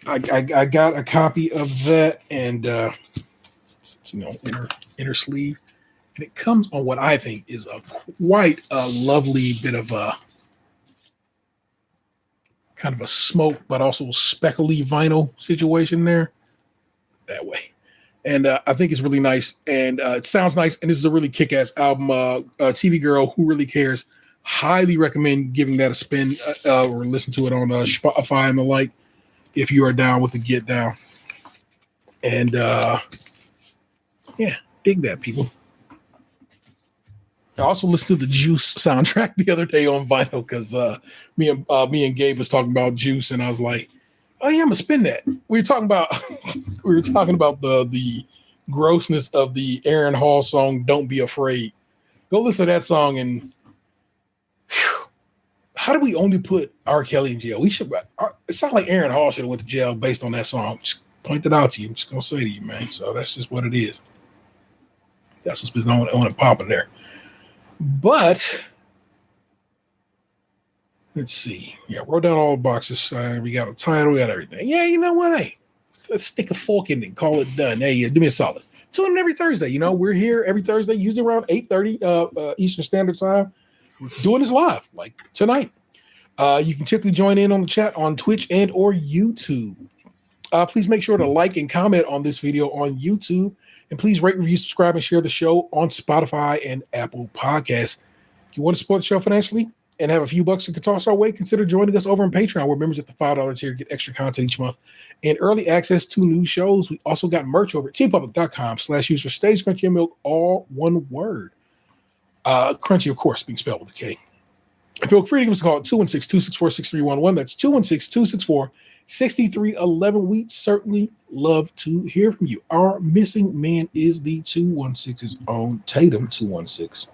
I got a copy of that, and it's, inner sleeve, and it comes on what I think is quite a lovely bit of a kind of a smoke, but also speckly vinyl situation there. That way. And I think it's really nice, and it sounds nice, and this is a really kick-ass album. TV Girl, Who Really Cares? Highly recommend giving that a spin or listen to it on Spotify and the like if you are down with the get down. And dig that, people. I also listened to the Juice soundtrack the other day on vinyl because me and Gabe was talking about Juice, and I was like, oh yeah, I'm gonna spin that. We were talking about the grossness of the Aaron Hall song "Don't Be Afraid." Go listen to that song, and how do we only put R. Kelly in jail? We should. It's not like Aaron Hall should have went to jail based on that song. Just point it out to you. I'm just gonna say to you, man. So that's just what it is. That's what's been on and popping there. But let's see. Yeah, wrote down all the boxes. We got a title. We got everything. Yeah, you know what? Hey, let's stick a fork in it and call it done. Hey, do me a solid. Tune in every Thursday. We're here every Thursday, usually around 8:30 Eastern Standard Time. We're doing this live, like tonight. You can typically join in on the chat on Twitch and or YouTube. Please make sure to like and comment on this video on YouTube. And please rate, review, subscribe, and share the show on Spotify and Apple Podcasts. If you want to support the show financially and have a few bucks you can toss our way, consider joining us over on Patreon, where members at the $5 tier get extra content each month and early access to new shows. We also got merch over at tpublic.com/user stage Krunchy and Milk, all one word. Krunchy, of course, being spelled with a K. And feel free to give us a call at 216-264-6311. That's 216-264-6311. We certainly love to hear from you. Our missing man is the 216's own Tatum 216.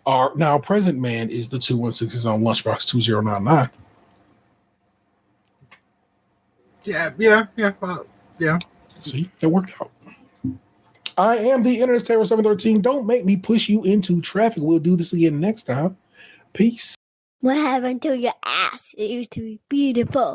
Our now present man is the 216's own Lunchbox 2099. Yeah. See, that worked out. I am the Internet Terror 713. Don't make me push you into traffic. We'll do this again next time. Peace. What happened to your ass? It used to be beautiful.